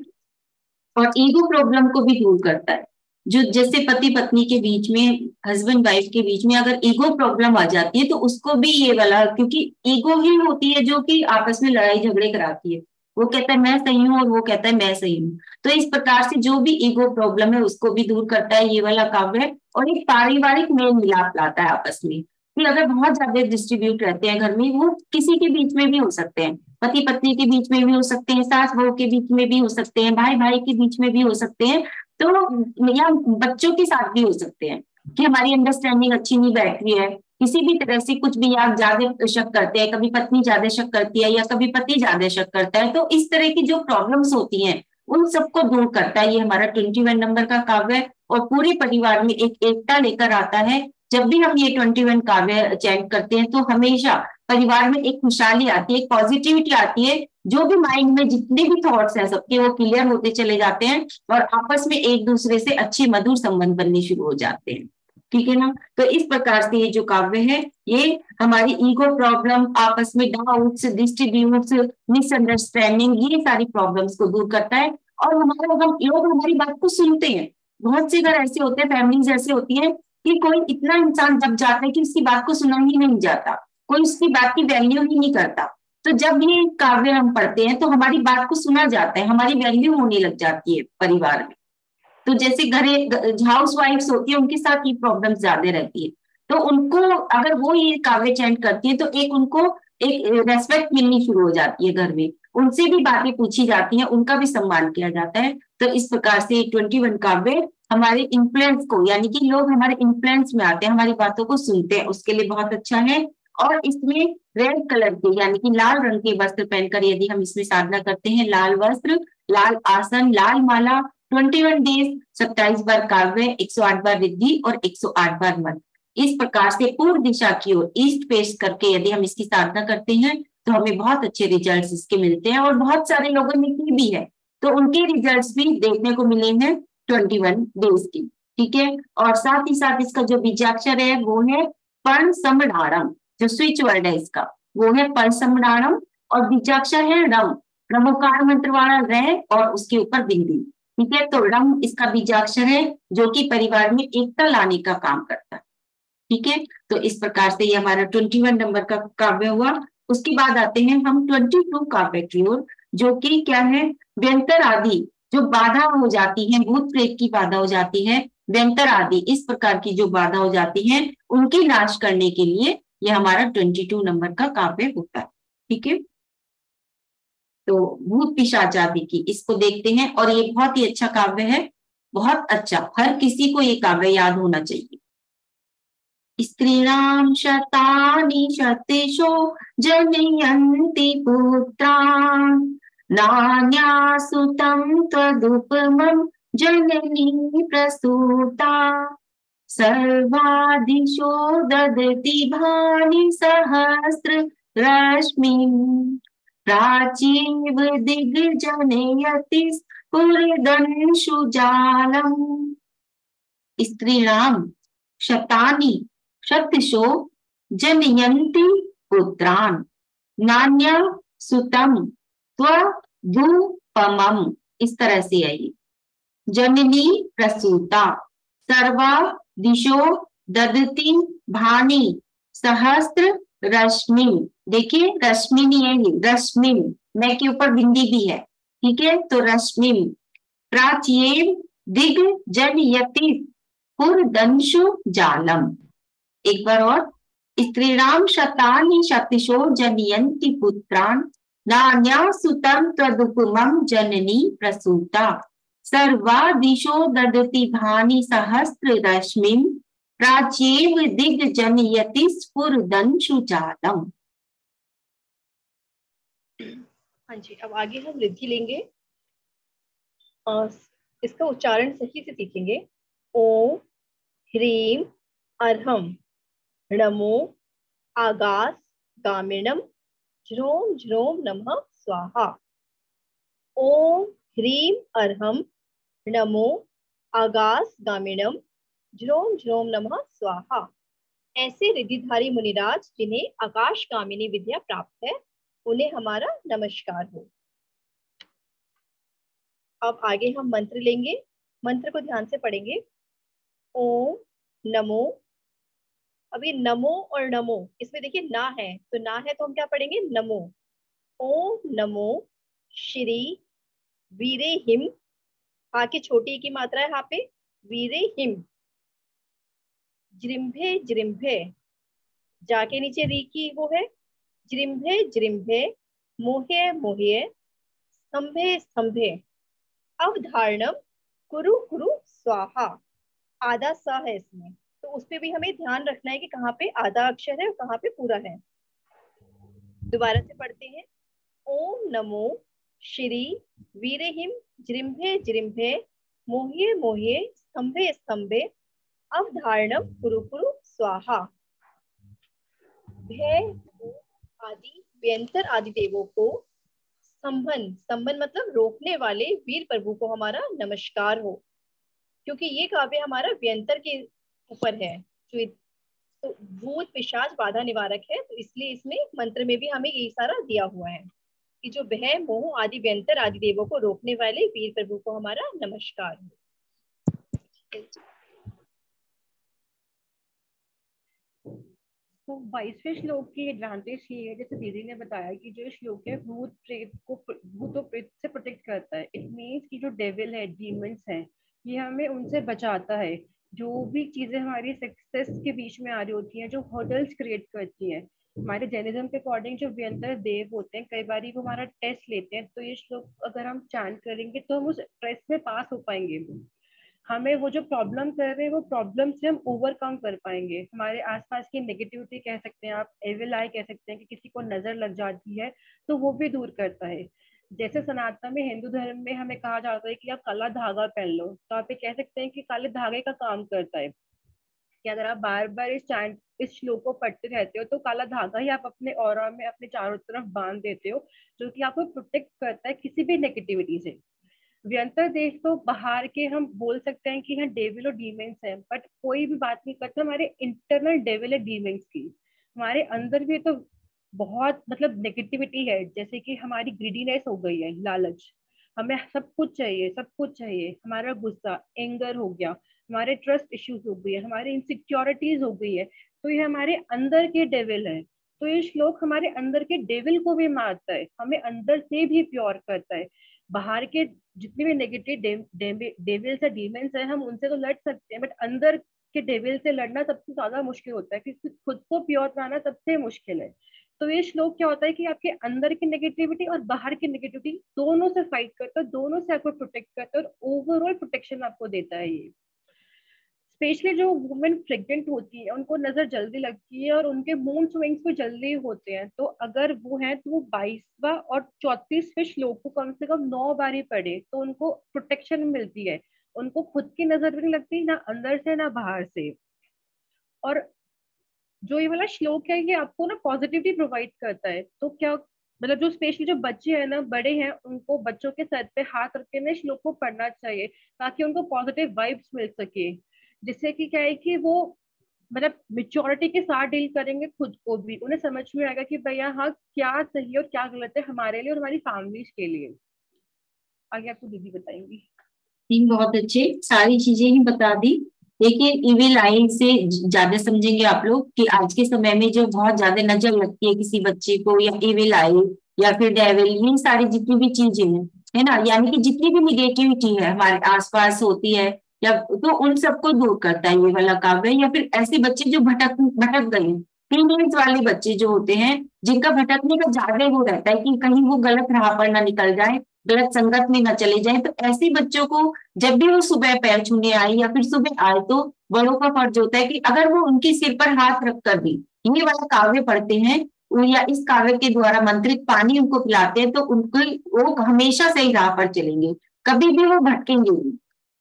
और ईगो प्रॉब्लम को भी दूर करता है। जो जैसे पति पत्नी के बीच में, हस्बैंड वाइफ के बीच में अगर ईगो प्रॉब्लम आ जाती है तो उसको भी ये वाला, क्योंकि ईगो ही होती है जो कि आपस में लड़ाई झगड़े कराती है। वो कहता है मैं सही हूँ और वो कहता है मैं सही हूँ। तो इस प्रकार से जो भी ईगो प्रॉब्लम है उसको भी दूर करता है ये वाला काव्य। और एक पारिवारिक मेल मिलाप लाता है आपस में, कि अगर बहुत ज्यादा डिस्ट्रीब्यूट रहते हैं घर में, वो किसी के बीच में भी हो सकते हैं, पति पत्नी के बीच में भी हो सकते हैं, सास बहू के बीच में भी हो सकते हैं, भाई भाई के बीच में भी हो सकते हैं, तो या बच्चों के साथ भी हो सकते हैं कि हमारी अंडरस्टैंडिंग अच्छी नहीं बैठ रही है, किसी भी तरह से कुछ भी आप ज्यादा शक करते हैं, कभी पत्नी ज्यादा शक करती है या कभी पति ज्यादा शक करता है, तो इस तरह की जो प्रॉब्लम्स होती हैं उन सबको दूर करता है ये हमारा 21 नंबर का काव्य। और पूरे परिवार में एक एकता लेकर आता है। जब भी हम ये 21 काव्य चैंट करते हैं तो हमेशा परिवार में एक खुशहाली आती है, एक पॉजिटिविटी आती है। जो भी माइंड में जितने भी थॉट्स हैं सबके वो क्लियर होते चले जाते हैं और आपस में एक दूसरे से अच्छे मधुर संबंध बनने शुरू हो जाते हैं। ठीक है ना। तो इस प्रकार से ये जो काव्य है ये हमारी ईगो प्रॉब्लम, आपस में डाउट्स, डिस्ट्रीब्यूट्स, मिसअंडरस्टैंडिंग, ये सारी प्रॉब्लम्स को दूर करता है। और हमारा हम लोग हमारी बात को सुनते हैं। बहुत से घर ऐसे होते हैं, फैमिलीज ऐसे होती हैं कि कोई इतना इंसान दब जाता है कि उसकी बात को सुना ही नहीं जाता, कोई उसकी बात की वैल्यू ही नहीं करता। तो जब ये काव्य हम पढ़ते हैं तो हमारी बात को सुना जाता है, हमारी वैल्यू होने लग जाती है परिवार में। तो जैसे घरे हाउस वाइफ्स होती है उनके साथ ये प्रॉब्लम ज्यादा रहती है। तो उनको अगर वो ये काव्य चैंट करती है तो एक उनको एक रेस्पेक्ट मिलनी शुरू हो जाती है घर में, उनसे भी बातें पूछी जाती हैं, उनका भी सम्मान किया जाता है। तो इस प्रकार से 21 काव्य हमारे इन्फ्लुएंस को, यानी कि लोग हमारे इन्फ्लुएंस में आते हैं, हमारी बातों को सुनते हैं, उसके लिए बहुत अच्छा है। और इसमें रेड कलर के यानी कि लाल रंग के वस्त्र पहनकर यदि हम इसमें साधना करते हैं, लाल वस्त्र, लाल आसन, लाल माला, 21 डेज, 27 बार काव्य, 108 बार रिद्धि और 108 बार मन, इस प्रकार से पूर्व दिशा की ओर ईस्ट फेस करके यदि हम इसकी साधना करते हैं तो हमें बहुत अच्छे रिजल्ट्स इसके मिलते हैं। और बहुत सारे लोगों ने की भी है तो उनके रिजल्ट्स भी देखने को मिले हैं 21 डेज की। ठीक है। और साथ ही साथ इसका जो बीजाक्षर है वो है पण समणारम, जो स्विच वर्ड है इसका वो है पण समणारम। और बीजाक्षर है रम, रमोकार मंत्र वाला रह और उसके ऊपर बिंदी। ठीक है। तो रम इसका बीजाक्षर है जो कि परिवार में एकता लाने का काम करता है। ठीक है। तो इस प्रकार से ये हमारा 21 नंबर का काव्य हुआ। उसके बाद आते हैं हम 22 काव्य की ओर, जो कि क्या है, व्यंतर आदि जो बाधा हो जाती है, भूत प्रेत की बाधा हो जाती है, व्यंतर आदि इस प्रकार की जो बाधा हो जाती है उनके नाश करने के लिए ये हमारा 22 नंबर का काव्य होता है। ठीक है। तो भूत पिशाच आदि की इसको देखते हैं और ये बहुत ही अच्छा काव्य है, बहुत अच्छा, हर किसी को ये काव्य याद होना चाहिए। स्त्रीणां शतानि शतेषु जनयन्ति पुत्रान्, नान्यासुतं त्वदुपमं जननी प्रसूता, सर्वादिशो ददति भानि सहस्र रश्मिम्, प्राचीव दिग्जनयति स्फुरदंशु जालम्। स्त्रीणां शतानि शतशो जनयन्ति पुत्रान्, नान्या सुतम त्वदुपमम्, इस तरह से है ये, जननी प्रसूता, सर्वा दिशो ददति भानि सहस्त्र रश्मि। देखिए रश्मि नहीं है ये, रश्मि, मैं के ऊपर बिंदी भी है। ठीक है। तो रश्मि, प्राचीन दिग जनयति पुरदंशु जालम। एक बार और, स्त्रीणां शतानि शतशो जनयन्ति पुत्रान्, नान्या सुतं त्वदुपमं जननी प्रसूता, सर्वादिशो ददति भानि सहस्र रश्मिम्, प्राचीव दिग जनयति स्फुरदंशु जालम। हाँ जी, अब आगे हम रिद्धि लेंगे। इसका उच्चारण सही से सीखेंगे। ओम ह्रीम अर्हम णमो आगास गामिणम झ्रोम झ्रोम नमः स्वाहा। ओम ह्रीम अर्हम णमो आगास गामिणम झ्रोम झ्रोम नमः स्वाहा। ऐसे रिद्धिधारी मुनिराज जिन्हें आकाश गामिनी विद्या प्राप्त है, उन्हें हमारा नमस्कार हो। अब आगे हम मंत्र लेंगे, मंत्र को ध्यान से पढ़ेंगे। ओम नमो, अभी नमो और नमो इसमें देखिए ना है, तो ना है तो हम क्या पढ़ेंगे, नमो। ओम नमो श्री वीरे हिम, हा की छोटी की मात्रा है यहाँ पे, वीरे हिम, जृंभे जृंभे, जाके नीचे री की वो है, जृंभे जृंभे, मोहे मोहे, स्तंभे स्तंभे, अवधारणम कुरु कुरु स्वाहा। आधा स है इसमें, तो उस पे भी हमें ध्यान रखना है कि कहाँ पे आधा अक्षर है और कहाँ पे पूरा है। दोबारा से पढ़ते हैं। ओम नमो श्री वीरहिम जृंभे जृंभे मोह्ये मोह्ये स्तंभे स्तंभे अवधारणम कुरु कुरु स्वाहा। भय आदि व्यंतर आदि देवों को संबन, संबन मतलब रोकने वाले वीर प्रभु को हमारा नमस्कार हो, क्योंकि ये काव्य हमारा व्यंतर के ऊपर है। तो भूत पिशाच बाधा निवारक है, तो इसलिए इसमें मंत्र में भी हमें ये सारा दिया हुआ है कि जो भय मोह आदि व्यंतर आदि देवों को रोकने वाले वीर प्रभु को हमारा नमस्कार हो। तो 22वें श्लोक की एडवांटेज ये है, जैसे दीदी ने बताया कि जो श्लोक है भूत और प्रेत से प्रोटेक्ट करता है। इट मीन्स कि जो डेविल है, डीमंस हैं, ये हमें उनसे बचाता है। जो भी चीजें हमारी सक्सेस के बीच में आ रही होती हैं, जो हर्डल्स क्रिएट करती हैं, हमारे जैनिज्म के अकॉर्डिंग जो व्यंतर देव होते हैं, कई बार वो हमारा टेस्ट लेते हैं, तो ये श्लोक अगर हम चैंट करेंगे तो हम उस टेस्ट में पास हो पाएंगे। हमें वो जो प्रॉब्लम कर रहे हैं वो प्रॉब्लम से हम ओवरकम कर पाएंगे। हमारे आसपास की नेगेटिविटी कह सकते हैं आप, एविल आई कह सकते हैं, कि किसी को नजर लग जाती है तो वो भी दूर करता है। जैसे सनातन में, हिंदू धर्म में हमें कहा जाता है कि आप काला धागा पहन लो, तो आप ये कह सकते हैं कि काले धागे का काम करता है कि अगर आप बार बार इस श्लोक को पढ़ते रहते हो तो काला धागा ही आप अपने ऑरा में अपने चारों तरफ बांध देते हो, जो कि आपको प्रोटेक्ट करता है किसी भी नेगेटिविटी से। व्यंतर देव तो बाहर के हम बोल सकते हैं कि हाँ डेविल और डीमेंस हैं, बट कोई भी बात नहीं करता हमारे इंटरनल डेविल और डीमेंस की। हमारे अंदर भी तो बहुत मतलब नेगेटिविटी है, जैसे कि हमारी ग्रीडीनेस हो गई है, लालच, हमें सब कुछ चाहिए, सब कुछ चाहिए। हमारा गुस्सा, एंगर हो गया, हमारे ट्रस्ट इश्यूज हो गई है, हमारी इनसिक्योरिटीज हो गई है, तो ये हमारे अंदर के डेविल है। तो ये श्लोक हमारे अंदर के डेविल को भी मारता है, हमें अंदर से भी प्योर करता है। बाहर के जितने भी नेगेटिव डेविल्स या डीमेंस है, हम उनसे तो लड़ सकते हैं, बट अंदर के डेविल से लड़ना सबसे ज्यादा मुश्किल होता है, क्योंकि खुद को प्योर बनाना सबसे मुश्किल है। तो ये श्लोक क्या होता है कि आपके अंदर की नेगेटिविटी और बाहर की नेगेटिविटी दोनों से फाइट करता है, दोनों से आपको प्रोटेक्ट करता है और ओवरऑल प्रोटेक्शन आपको देता है। ये स्पेशली जो वुमेन प्रेग्नेंट होती है उनको नजर जल्दी लगती है और उनके मूड स्विंग्स भी जल्दी होते हैं, तो अगर वो है तो वो 22वां और 34वें श्लोक को कम से कम 9 बार ही पढ़े तो उनको प्रोटेक्शन मिलती है। उनको खुद की नजर भी नहीं लगती, ना अंदर से ना बाहर से। और जो ये वाला श्लोक है ये आपको ना पॉजिटिविटी प्रोवाइड करता है। तो क्या मतलब जो स्पेशली जो बच्चे हैं ना, बड़े हैं, उनको बच्चों के सर पे हाथ रख के ना श्लोक को पढ़ना चाहिए, ताकि उनको पॉजिटिव वाइब्स मिल सके, जिससे कि क्या है कि वो मतलब मेच्योरिटी के साथ डील करेंगे खुद को भी, उन्हें समझ में आएगा कि भैया हाँ क्या सही और क्या गलत है हमारे लिए और हमारी फैमिलीज के लिए। आगे आपको दीदी बताएंगी। तीन बहुत अच्छे, सारी चीजें ही बता दी। देखिए इविल आई से ज्यादा समझेंगे आप लोग कि आज के समय में जो बहुत ज्यादा नजर लगती है किसी बच्चे को, या इविल आई या फिर डेविल, ये सारी जितनी भी चीजें हैं, है ना, यानी कि जितनी भी निगेटिविटी है हमारे आसपास होती है, या तो उन सबको दूर करता है ये वाला काव्य। या फिर ऐसे बच्चे जो भटक भटक गए हैं, टीनेज वाले बच्चे जो होते हैं, जिनका भटकने का ज्यादा वो रहता है कि कहीं वो गलत राह पर ना निकल जाए, गलत संगत में न चले जाए, तो ऐसे बच्चों को जब भी वो सुबह पैर छूने आए या फिर सुबह आए, तो बड़ों का फर्ज होता है कि अगर वो उनके सिर पर हाथ रख कर भी ये वाला काव्य पढ़ते हैं या इस काव्य के द्वारा मंत्रित पानी उनको पिलाते हैं, तो उनको वो हमेशा सही राह पर चलेंगे, कभी भी वो भटकेंगे नहीं।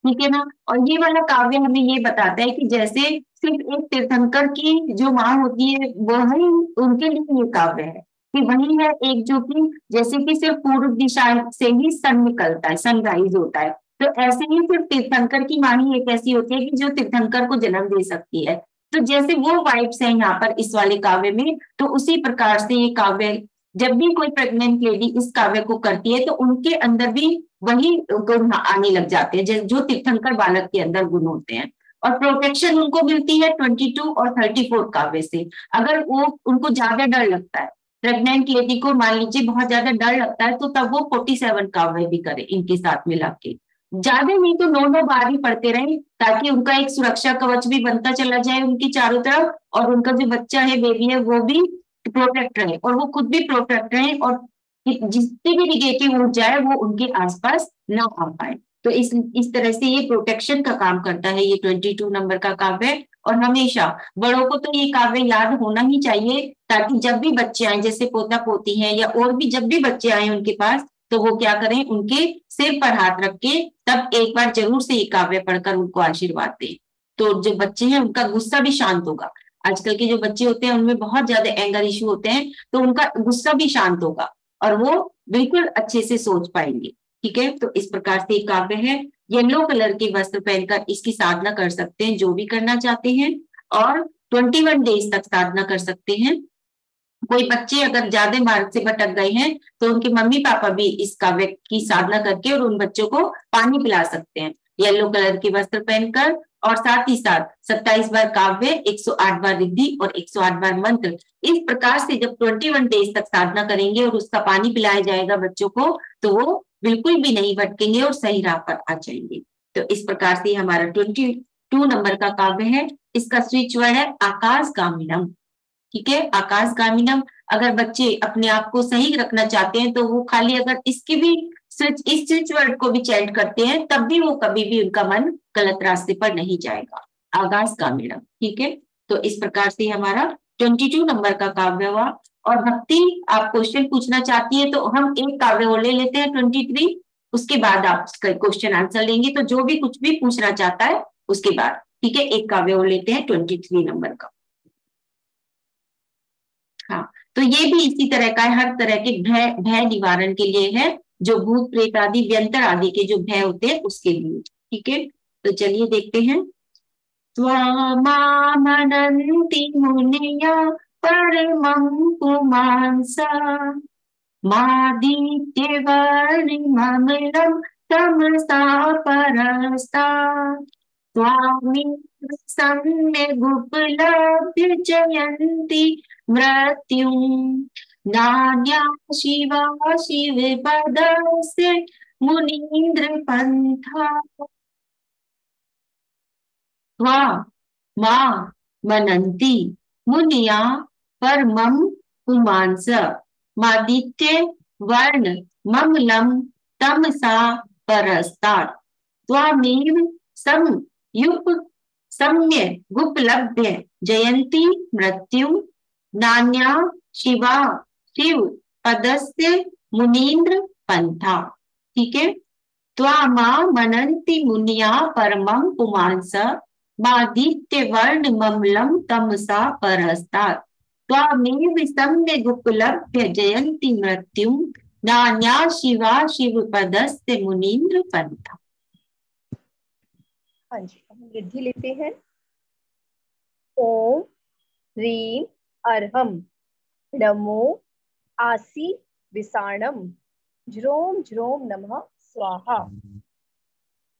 ठीक है ना। और ये वाला काव्य हमें ये बताता है कि जैसे सिर्फ एक तीर्थंकर की जो माँ होती है वही उनके लिए ये काव्य है, कि वही है एक जो कि जैसे कि सिर्फ पूर्व दिशा से ही सन निकलता है, सनराइज होता है, तो ऐसे ही सिर्फ तीर्थंकर की माँ ही एक ऐसी होती है कि जो तीर्थंकर को जन्म दे सकती है। तो जैसे वो वाइब्स है यहाँ पर इस वाले काव्य में, तो उसी प्रकार से ये काव्य, जब भी कोई प्रेग्नेंट लेडी इस काव्य को करती है तो उनके अंदर भी वही गुण आने लग जाते हैं जो तीर्थंकर बालक के अंदर गुण होते हैं। और प्रोटेक्शन उनको मिलती है 22 और 34 काव्य से। अगर वो उनको ज्यादा डर लगता है, प्रेग्नेंट लेडी को मान लीजिए बहुत ज्यादा डर लगता है, तो तब वो 47 काव्य भी करे इनके साथ मिला के, ज्यादा नहीं तो 9 बार ही पढ़ते रहे, ताकि उनका एक सुरक्षा कवच भी बनता चला जाए उनकी चारों तरफ, और उनका जो बच्चा है, बेबी है, वो भी प्रोटेक्ट रहे और वो खुद भी प्रोटेक्ट रहे, और जितनी भी निगेटिव ऊर्जा है वो उनके आसपास ना आ पाए। तो इस तरह से ये प्रोटेक्शन का काम करता है ये 22 नंबर का काव्य। और हमेशा बड़ों को तो ये काव्य याद होना ही चाहिए, ताकि जब भी बच्चे आए, जैसे पोता पोती हैं या और भी जब भी बच्चे आए उनके पास, तो वो क्या करें, उनके सिर पर हाथ रख के तब एक बार जरूर से ये काव्य पढ़कर उनको आशीर्वाद दें। तो जो बच्चे हैं उनका गुस्सा भी शांत होगा। आजकल के जो बच्चे होते हैं उनमें बहुत ज्यादा एंगर इशू होते हैं, तो उनका गुस्सा भी शांत होगा और वो बिल्कुल अच्छे से सोच पाएंगे। ठीक है, तो इस प्रकार से एक काव्य है। येलो कलर के वस्त्र पहनकर इसकी साधना कर सकते हैं जो भी करना चाहते हैं, और 21 डेज तक साधना कर सकते हैं। कोई बच्चे अगर ज्यादा मार्ग से भटक गए हैं तो उनके मम्मी पापा भी इस काव्य की साधना करके और उन बच्चों को पानी पिला सकते हैं, येलो कलर के वस्त्र पहनकर। और साथ ही साथ 27 बार काव्य, 108 बार रिद्धि और 108 बार मंत्र। इस प्रकार से जब 21 डेज तक साधना करेंगे और उसका पानी पिलाया जाएगा बच्चों को, तो वो बिल्कुल भी नहीं भटकेंगे और सही राह पर आ जाएंगे। तो इस प्रकार से हमारा 22 नंबर का काव्य है। इसका स्विच वर्ड है आकाश गामिनम। ठीक है, आकाश गामिनम। अगर बच्चे अपने आप को सही रखना चाहते हैं तो वो खाली अगर इसकी भी इस स्विच वर्ड को भी चैंट करते हैं, तब भी वो कभी भी उनका मन गलत रास्ते पर नहीं जाएगा। आकाश गामिनम। ठीक है, तो इस प्रकार से हमारा 22 नंबर का काव्य हुआ। और भक्ति, आप क्वेश्चन पूछना चाहती है तो हम एक काव्य और ले लेते हैं 23, उसके बाद आप क्वेश्चन आंसर लेंगे। तो जो भी कुछ भी पूछना चाहता है उसके बाद, ठीक है, एक काव्य और लेते हैं 23 नंबर का। हाँ, तो ये भी इसी तरह का है, हर तरह के भय भय निवारण के लिए है, जो भूत प्रेत आदि व्यंतर आदि के जो भय होते हैं उसके लिए। ठीक है, तो चलिए देखते हैं। त्वामामनन्ति मुनयः परमं पुमांसा मादित्यवर्णिममलं तमसा परस्तात् त्वामेव सम्यगुपलभ्य जयन्ति मृत्युम् नान्या शिवा शिवपदस्य मुनीन्द्रपन्था त्वा मा मनन्ति मुनिया परमं पुमांस मादित्य वर्ण ममलम तमसा परस्तात् त्वामेव सम युप सम्य गुपलभ्य जयन्ति मृत्यु नान्या शिवा शिव पदस्य मुनीन्द्र पंथा। ठीक है, त्वामा मनन्ति मुनिया परमं पुमांस मादित्य वर्ण ममलम तमसा परस्तात् त्वामेव सम्यगुपलभ्य जयन्ति मृत्यु नान्या शिवा शिव पदस्य मुनीन्द्र पंथा। हाँ जी, हम रिद्धि लेते हैं। ओम ह्रीम अर्हम नमो आसी विसाणम ज्रोम ज्रोम नमः स्वाहा।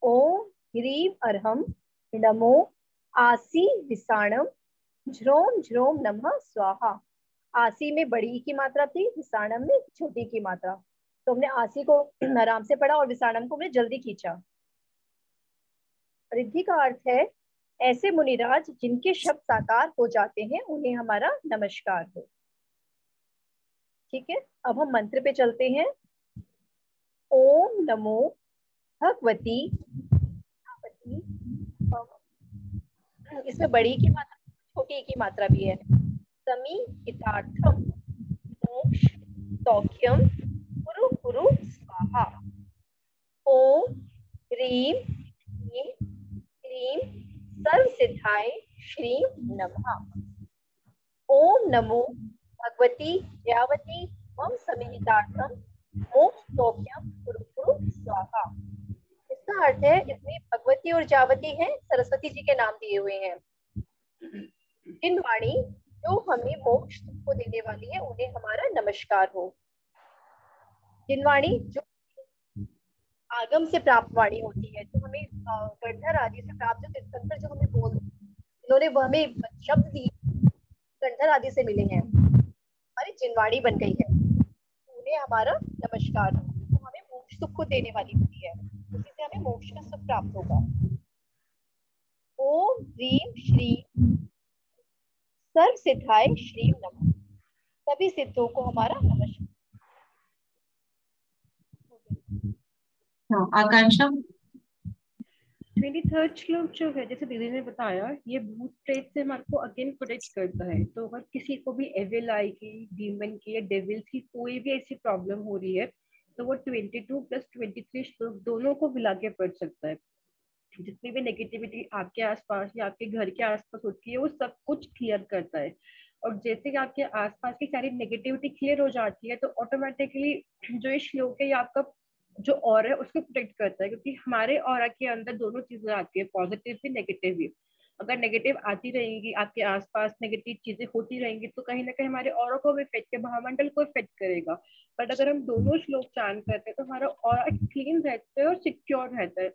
ओम ह्रीम अर्हम नमो आसी विसाणम ज्रोम ज्रोम नमः स्वाहा। आसी में बड़ी की मात्रा थी, विसाणम में छोटी की मात्रा, तो हमने आसी को आराम से पढ़ा और विसाणम को हमने जल्दी खींचा। रिद्धि का अर्थ है ऐसे मुनिराज जिनके शब्द साकार हो जाते हैं, उन्हें हमारा नमस्कार हो। ठीक है, अब हम मंत्र पे चलते हैं। ओम नमो भगवती, इसमें बड़ी की मात्रा छोटी की मात्रा भी है। समी हितार्थम मोक्ष सौख्यम कुरु कुरु स्वाहा। ओम ह्रीम क्लीम सर्व सिद्धाय श्रीम नमः। ओम नमो भगवती यावती मम समिहितार्थम मोक्ष सौख्यम कुरु कुरु स्वाहा। इसका अर्थ है इसमें भगवती और जावती हैं, सरस्वती जी के नाम दिए हुए हैं। जिन वाणी जो हमें मोक्ष को देने वाली है, उन्हें हमारा नमस्कार हो। जिन वाणी जो आगम से प्राप्त वाणी होती है, जो हमें गंधर आदि से प्राप्त, जो तीर्थंकर जो हमें बोल, इन्होंने वो हमें शब्द दिए गंधर आदि से मिले हैं, हमारी जिनवाणी बन गई है, उन्हें हमारा नमस्कार हो। तो हमें मोक्ष सुख को देने वाली होती है, उसी से हमें मोक्ष का सुख प्राप्त होगा। ओम ह्रीम श्री सर्व सिद्धाय श्रीम नमः। सभी सिद्धों को हमारा नमस्कार। हाँ, आकांक्षा। 23rd श्लोक जो है, जैसे दीदी ने बताया, ये भूत प्रेत से हमारे को अगेन प्रोटेक्ट करता है। तो अगर किसी को भी एविल आई की, डीमन की या डेविल्स की कोई भी ऐसी प्रॉब्लम हो रही है, तो वो 22 प्लस 23 श्लोक दोनों को मिला के पढ़ सकता है। जितनी भी नेगेटिविटी आपके आसपास या आपके घर के आसपास होती है, वो सब कुछ क्लियर करता है। और जैसे कि आपके आसपास की सारी नेगेटिविटी क्लियर हो जाती है, तो ऑटोमेटिकली जो ये श्लोक है, ये आपका जो ऑरा है उसको प्रोटेक्ट करता है। क्योंकि हमारे ऑरा के अंदर दोनों चीजें आती है, पॉजिटिव भी नेगेटिव भी। अगर नेगेटिव आती रहेंगी, आपके आसपास नेगेटिव चीजें होती रहेंगी, तो कहीं ना कहीं हमारे ऑरा को भी इफेक्ट करेगा, भावमंडल को इफेक्ट करेगा। बट अगर हम दोनों श्लोक चांट करते हैं, तो हमारा ऑरा क्लीन रहता है और सिक्योर रहता है।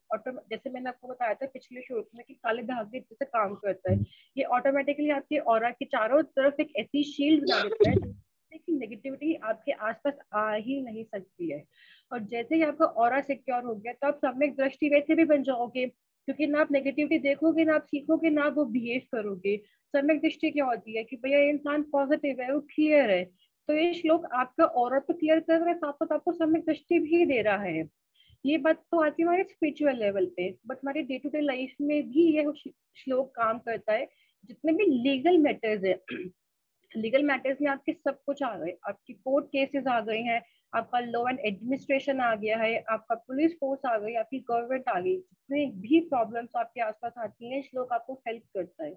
जैसे मैंने आपको बताया था पिछले श्लोक में कि काले धागे जैसे काम करता है, ये ऑटोमेटिकली आपके ऑरा के चारों तरफ एक ऐसी शील्ड बना देता है कि नेगेटिविटी आपके आसपास आ ही नहीं सकती है। और जैसे ही आपका ऑरा सिक्योर हो गया, तो आप सम्यक दृष्टि वैसे भी बन जाओगे, क्योंकि ना आप नेगेटिविटी देखोगे, ना आप सीखोगे, ना वो बिहेव करोगे। सम्यक दृष्टि क्या होती है कि भैया ये इंसान पॉजिटिव है, वो क्लियर है। तो ये श्लोक आपका ऑरा तो क्लियर कर रहा है, साथ साथ आपको सम्यक दृष्टि भी दे रहा है। ये बात तो आती है हमारे स्पिरिचुअल लेवल पे, बट हमारे डे टू डे लाइफ में भी ये श्लोक काम करता है। जितने भी लीगल मैटर्स है, लीगल मैटर्स में आपके सब कुछ आ गए, आपकी कोर्ट केसेस आ गए हैं, आपका लॉ एंड एडमिनिस्ट्रेशन आ गया है, आपका पुलिस फोर्स आ गई, आपकी गवर्नमेंट आ गई। जितने भी प्रॉब्लम्स आपके आसपास आती हैं, श्लोक आपको हेल्प करता है।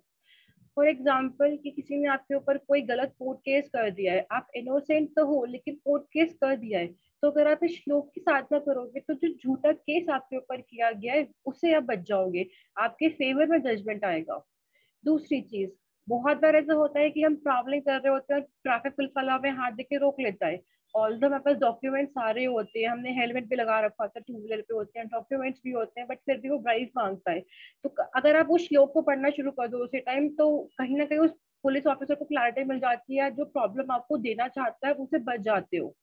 फॉर एग्जाम्पल कि किसी ने आपके ऊपर कोई गलत कोर्ट केस कर दिया है, आप इनोसेंट तो हो लेकिन कोर्ट केस कर दिया है, तो अगर आप इस श्लोक की साधना करोगे, तो जो झूठा केस आपके ऊपर किया गया है उससे आप बच जाओगे, आपके फेवर में जजमेंट आएगा। दूसरी चीज, बहुत बार ऐसा होता है कि हम ट्रैवलिंग कर रहे होते हैं, ट्रैफिक पुलिस वाला हमें हाथ देके रोक लेता है। ऑल्दो हमारे पास डॉक्यूमेंट सारे होते हैं, हमने हेलमेट भी लगा रखा होता है, टू व्हीलर पे होते हैं, डॉक्यूमेंट्स भी होते हैं, बट फिर भी वो प्राइस मांगता है। तो अगर आप उस श्लोक को पढ़ना शुरू कर दो उसी टाइम, तो कहीं ना कहीं उस पुलिस ऑफिसर को क्लैरिटी मिल जाती है, जो प्रॉब्लम आपको देना चाहता है उससे बच जाते हो।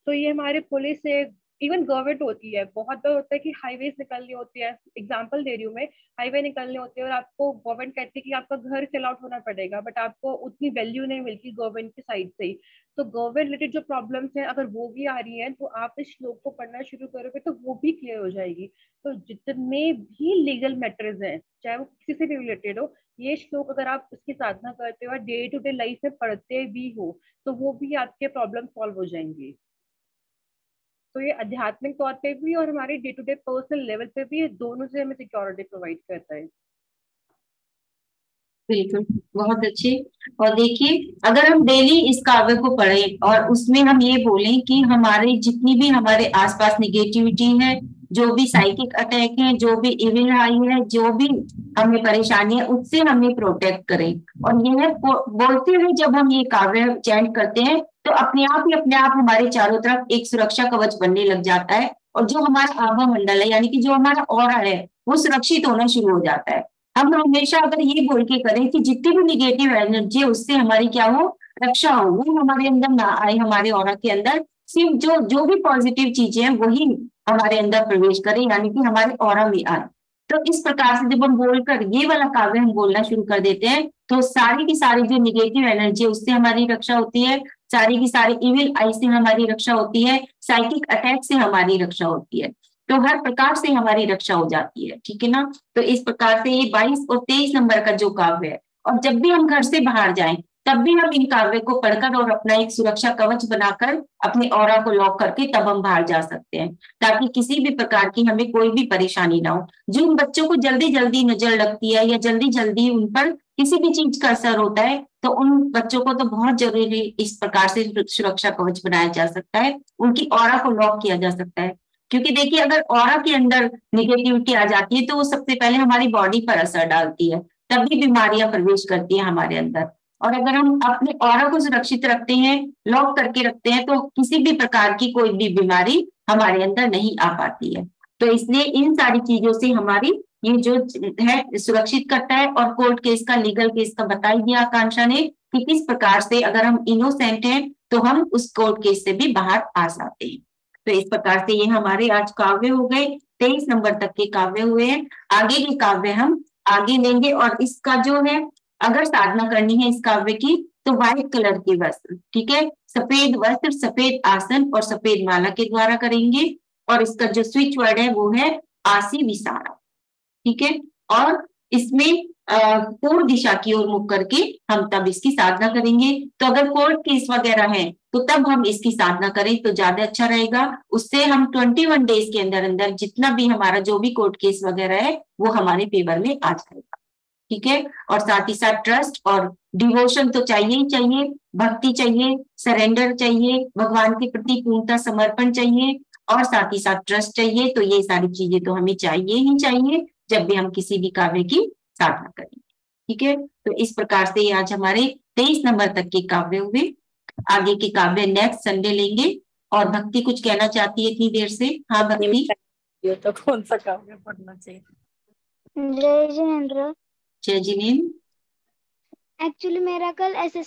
तो ये हमारे पुलिस से, इवन गवर्नमेंट होती है, बहुत बार होता है कि हाईवेज निकलनी होती है, एग्जांपल दे रही हूँ मैं, हाईवे निकलने होते हैं और आपको गवर्नमेंट कहती है कि आपका घर सेल आउट होना पड़ेगा, बट आपको उतनी वैल्यू नहीं मिलती गवर्नमेंट की साइड से ही। तो गवर्नमेंट रिलेटेड जो प्रॉब्लम्स हैं, अगर वो भी आ रही हैं, तो आप इस श्लोक को पढ़ना शुरू करोगे तो वो भी क्लियर हो जाएगी। तो जितने भी लीगल मैटर्स हैं, चाहे वो किसी से भी रिलेटेड हो, ये श्लोक अगर आप उसकी साधना करते हो और डे टू डे लाइफ में पढ़ते भी हो, तो वो भी आपके प्रॉब्लम सॉल्व हो जाएंगे। तो ये आध्यात्मिक तौर पे भी और हमारे day to day personal level पे भी, दोनों से हमें सिक्योरिटी प्रोवाइड करता है। बिल्कुल, बहुत अच्छे। और देखिए, अगर हम डेली इस काव्य को पढ़ें और उसमें हम ये बोलें कि हमारे जितनी भी हमारे आसपास निगेटिविटी है, जो भी साइकिक अटैक है, जो भी इविल आई है, जो भी हमें परेशानी है, उससे हमें प्रोटेक्ट करें। और यह बोलते हुए जब हम ये काव्य चैंट करते हैं, तो अपने आप हमारे चारों तरफ एक सुरक्षा कवच बनने लग जाता है, और जो हमारा आभा मंडल है, यानी कि जो हमारा ऑरा है, वो सुरक्षित होना शुरू हो जाता है। हम हमेशा अगर ये बोल के करें कि जितनी भी निगेटिव एनर्जी है उससे हमारी क्या हो, रक्षा हो, वो हमारे अंदर ना आए, हमारे ऑरा के अंदर सिर्फ जो भी पॉजिटिव चीजें हैं वही हमारे अंदर प्रवेश करें, यानी कि हमारे ऑरा में आए। तो इस प्रकार से जब हम बोलकर ये वाला काव्य हम बोलना शुरू कर देते हैं, तो सारी की सारी जो निगेटिव एनर्जी है उससे हमारी रक्षा होती है, सारी की सारी इविल आई से हमारी रक्षा होती है, साइकिक अटैक से हमारी रक्षा होती है, तो हर प्रकार से हमारी रक्षा हो जाती है। ठीक है ना। तो इस प्रकार से ये 22 और 23 नंबर का जो काव्य है, और जब भी हम घर से बाहर जाएं तब भी हम इन काव्य को पढ़कर और अपना एक सुरक्षा कवच बनाकर अपने ऑरा को लॉक करके तब हम बाहर जा सकते हैं, ताकि किसी भी प्रकार की हमें कोई भी परेशानी ना हो। जिन बच्चों को जल्दी जल्दी नजर लगती है या जल्दी जल्दी उन पर किसी भी चीज का असर होता है, तो उन बच्चों को तो बहुत जरूरी इस प्रकार से सुरक्षा कवच बनाया जा सकता है, उनकी ऑरा को लॉक किया जा सकता है। क्योंकि देखिए, अगर ऑरा के अंदर निगेटिविटी आ जाती है तो वो सबसे पहले हमारी बॉडी पर असर डालती है, तभी बीमारियां प्रवेश करती है हमारे अंदर। और अगर हम अपने ऑरा को सुरक्षित रखते हैं, लॉक करके रखते हैं, तो किसी भी प्रकार की कोई भी बीमारी हमारे अंदर नहीं आ पाती है। तो इसलिए इन सारी चीजों से हमारी ये जो है सुरक्षित करता है। और कोर्ट केस का, लीगल केस का बता ही दिया आकांक्षा ने कि किस प्रकार से अगर हम इनोसेंट हैं तो हम उस कोर्ट केस से भी बाहर आ सकते हैं। तो इस प्रकार से ये हमारे आज काव्य हो गए, 23 नंबर तक के काव्य हुए हैं। आगे के काव्य हम आगे लेंगे, और इसका जो है अगर साधना करनी है इस काव्य की, तो व्हाइट कलर के वस्त्र, ठीक है, सफेद वस्त्र, सफेद आसन और सफेद माला के द्वारा करेंगे। और इसका जो स्विच वर्ड है वो है आसी विसारा। ठीक है। और इसमें पूर्व दिशा की ओर मुख करके हम तब इसकी साधना करेंगे। तो अगर कोर्ट केस वगैरह है तो तब हम इसकी साधना करें तो ज्यादा अच्छा रहेगा। उससे हम 21 डेज के अंदर अंदर जितना भी हमारा जो भी कोर्ट केस वगैरह है वो हमारे फेवर में आ जाएगा, ठीक है। और साथ ही साथ ट्रस्ट और डिवोशन तो चाहिए ही चाहिए, भक्ति चाहिए, सरेंडर चाहिए, भगवान के प्रति पूर्णता समर्पण चाहिए और साथ ही साथ ट्रस्ट चाहिए। तो ये सारी चीजें तो हमें चाहिए ही चाहिए जब भी हम किसी भी काव्य की साधना करेंगे, ठीक है। तो इस प्रकार से आज हमारे 23 नंबर तक के काव्य हुए। आगे के काव्य नेक्स्ट संडे लेंगे। और भक्ति कुछ कहना चाहती है इतनी देर से? हाँ भक्ति। ये तो कौन सा काव्य पढ़ना चाहिए? जय जिनेन्द्र। जय जिनेन्द्र। एक्चुअली मेरा कल एसएससी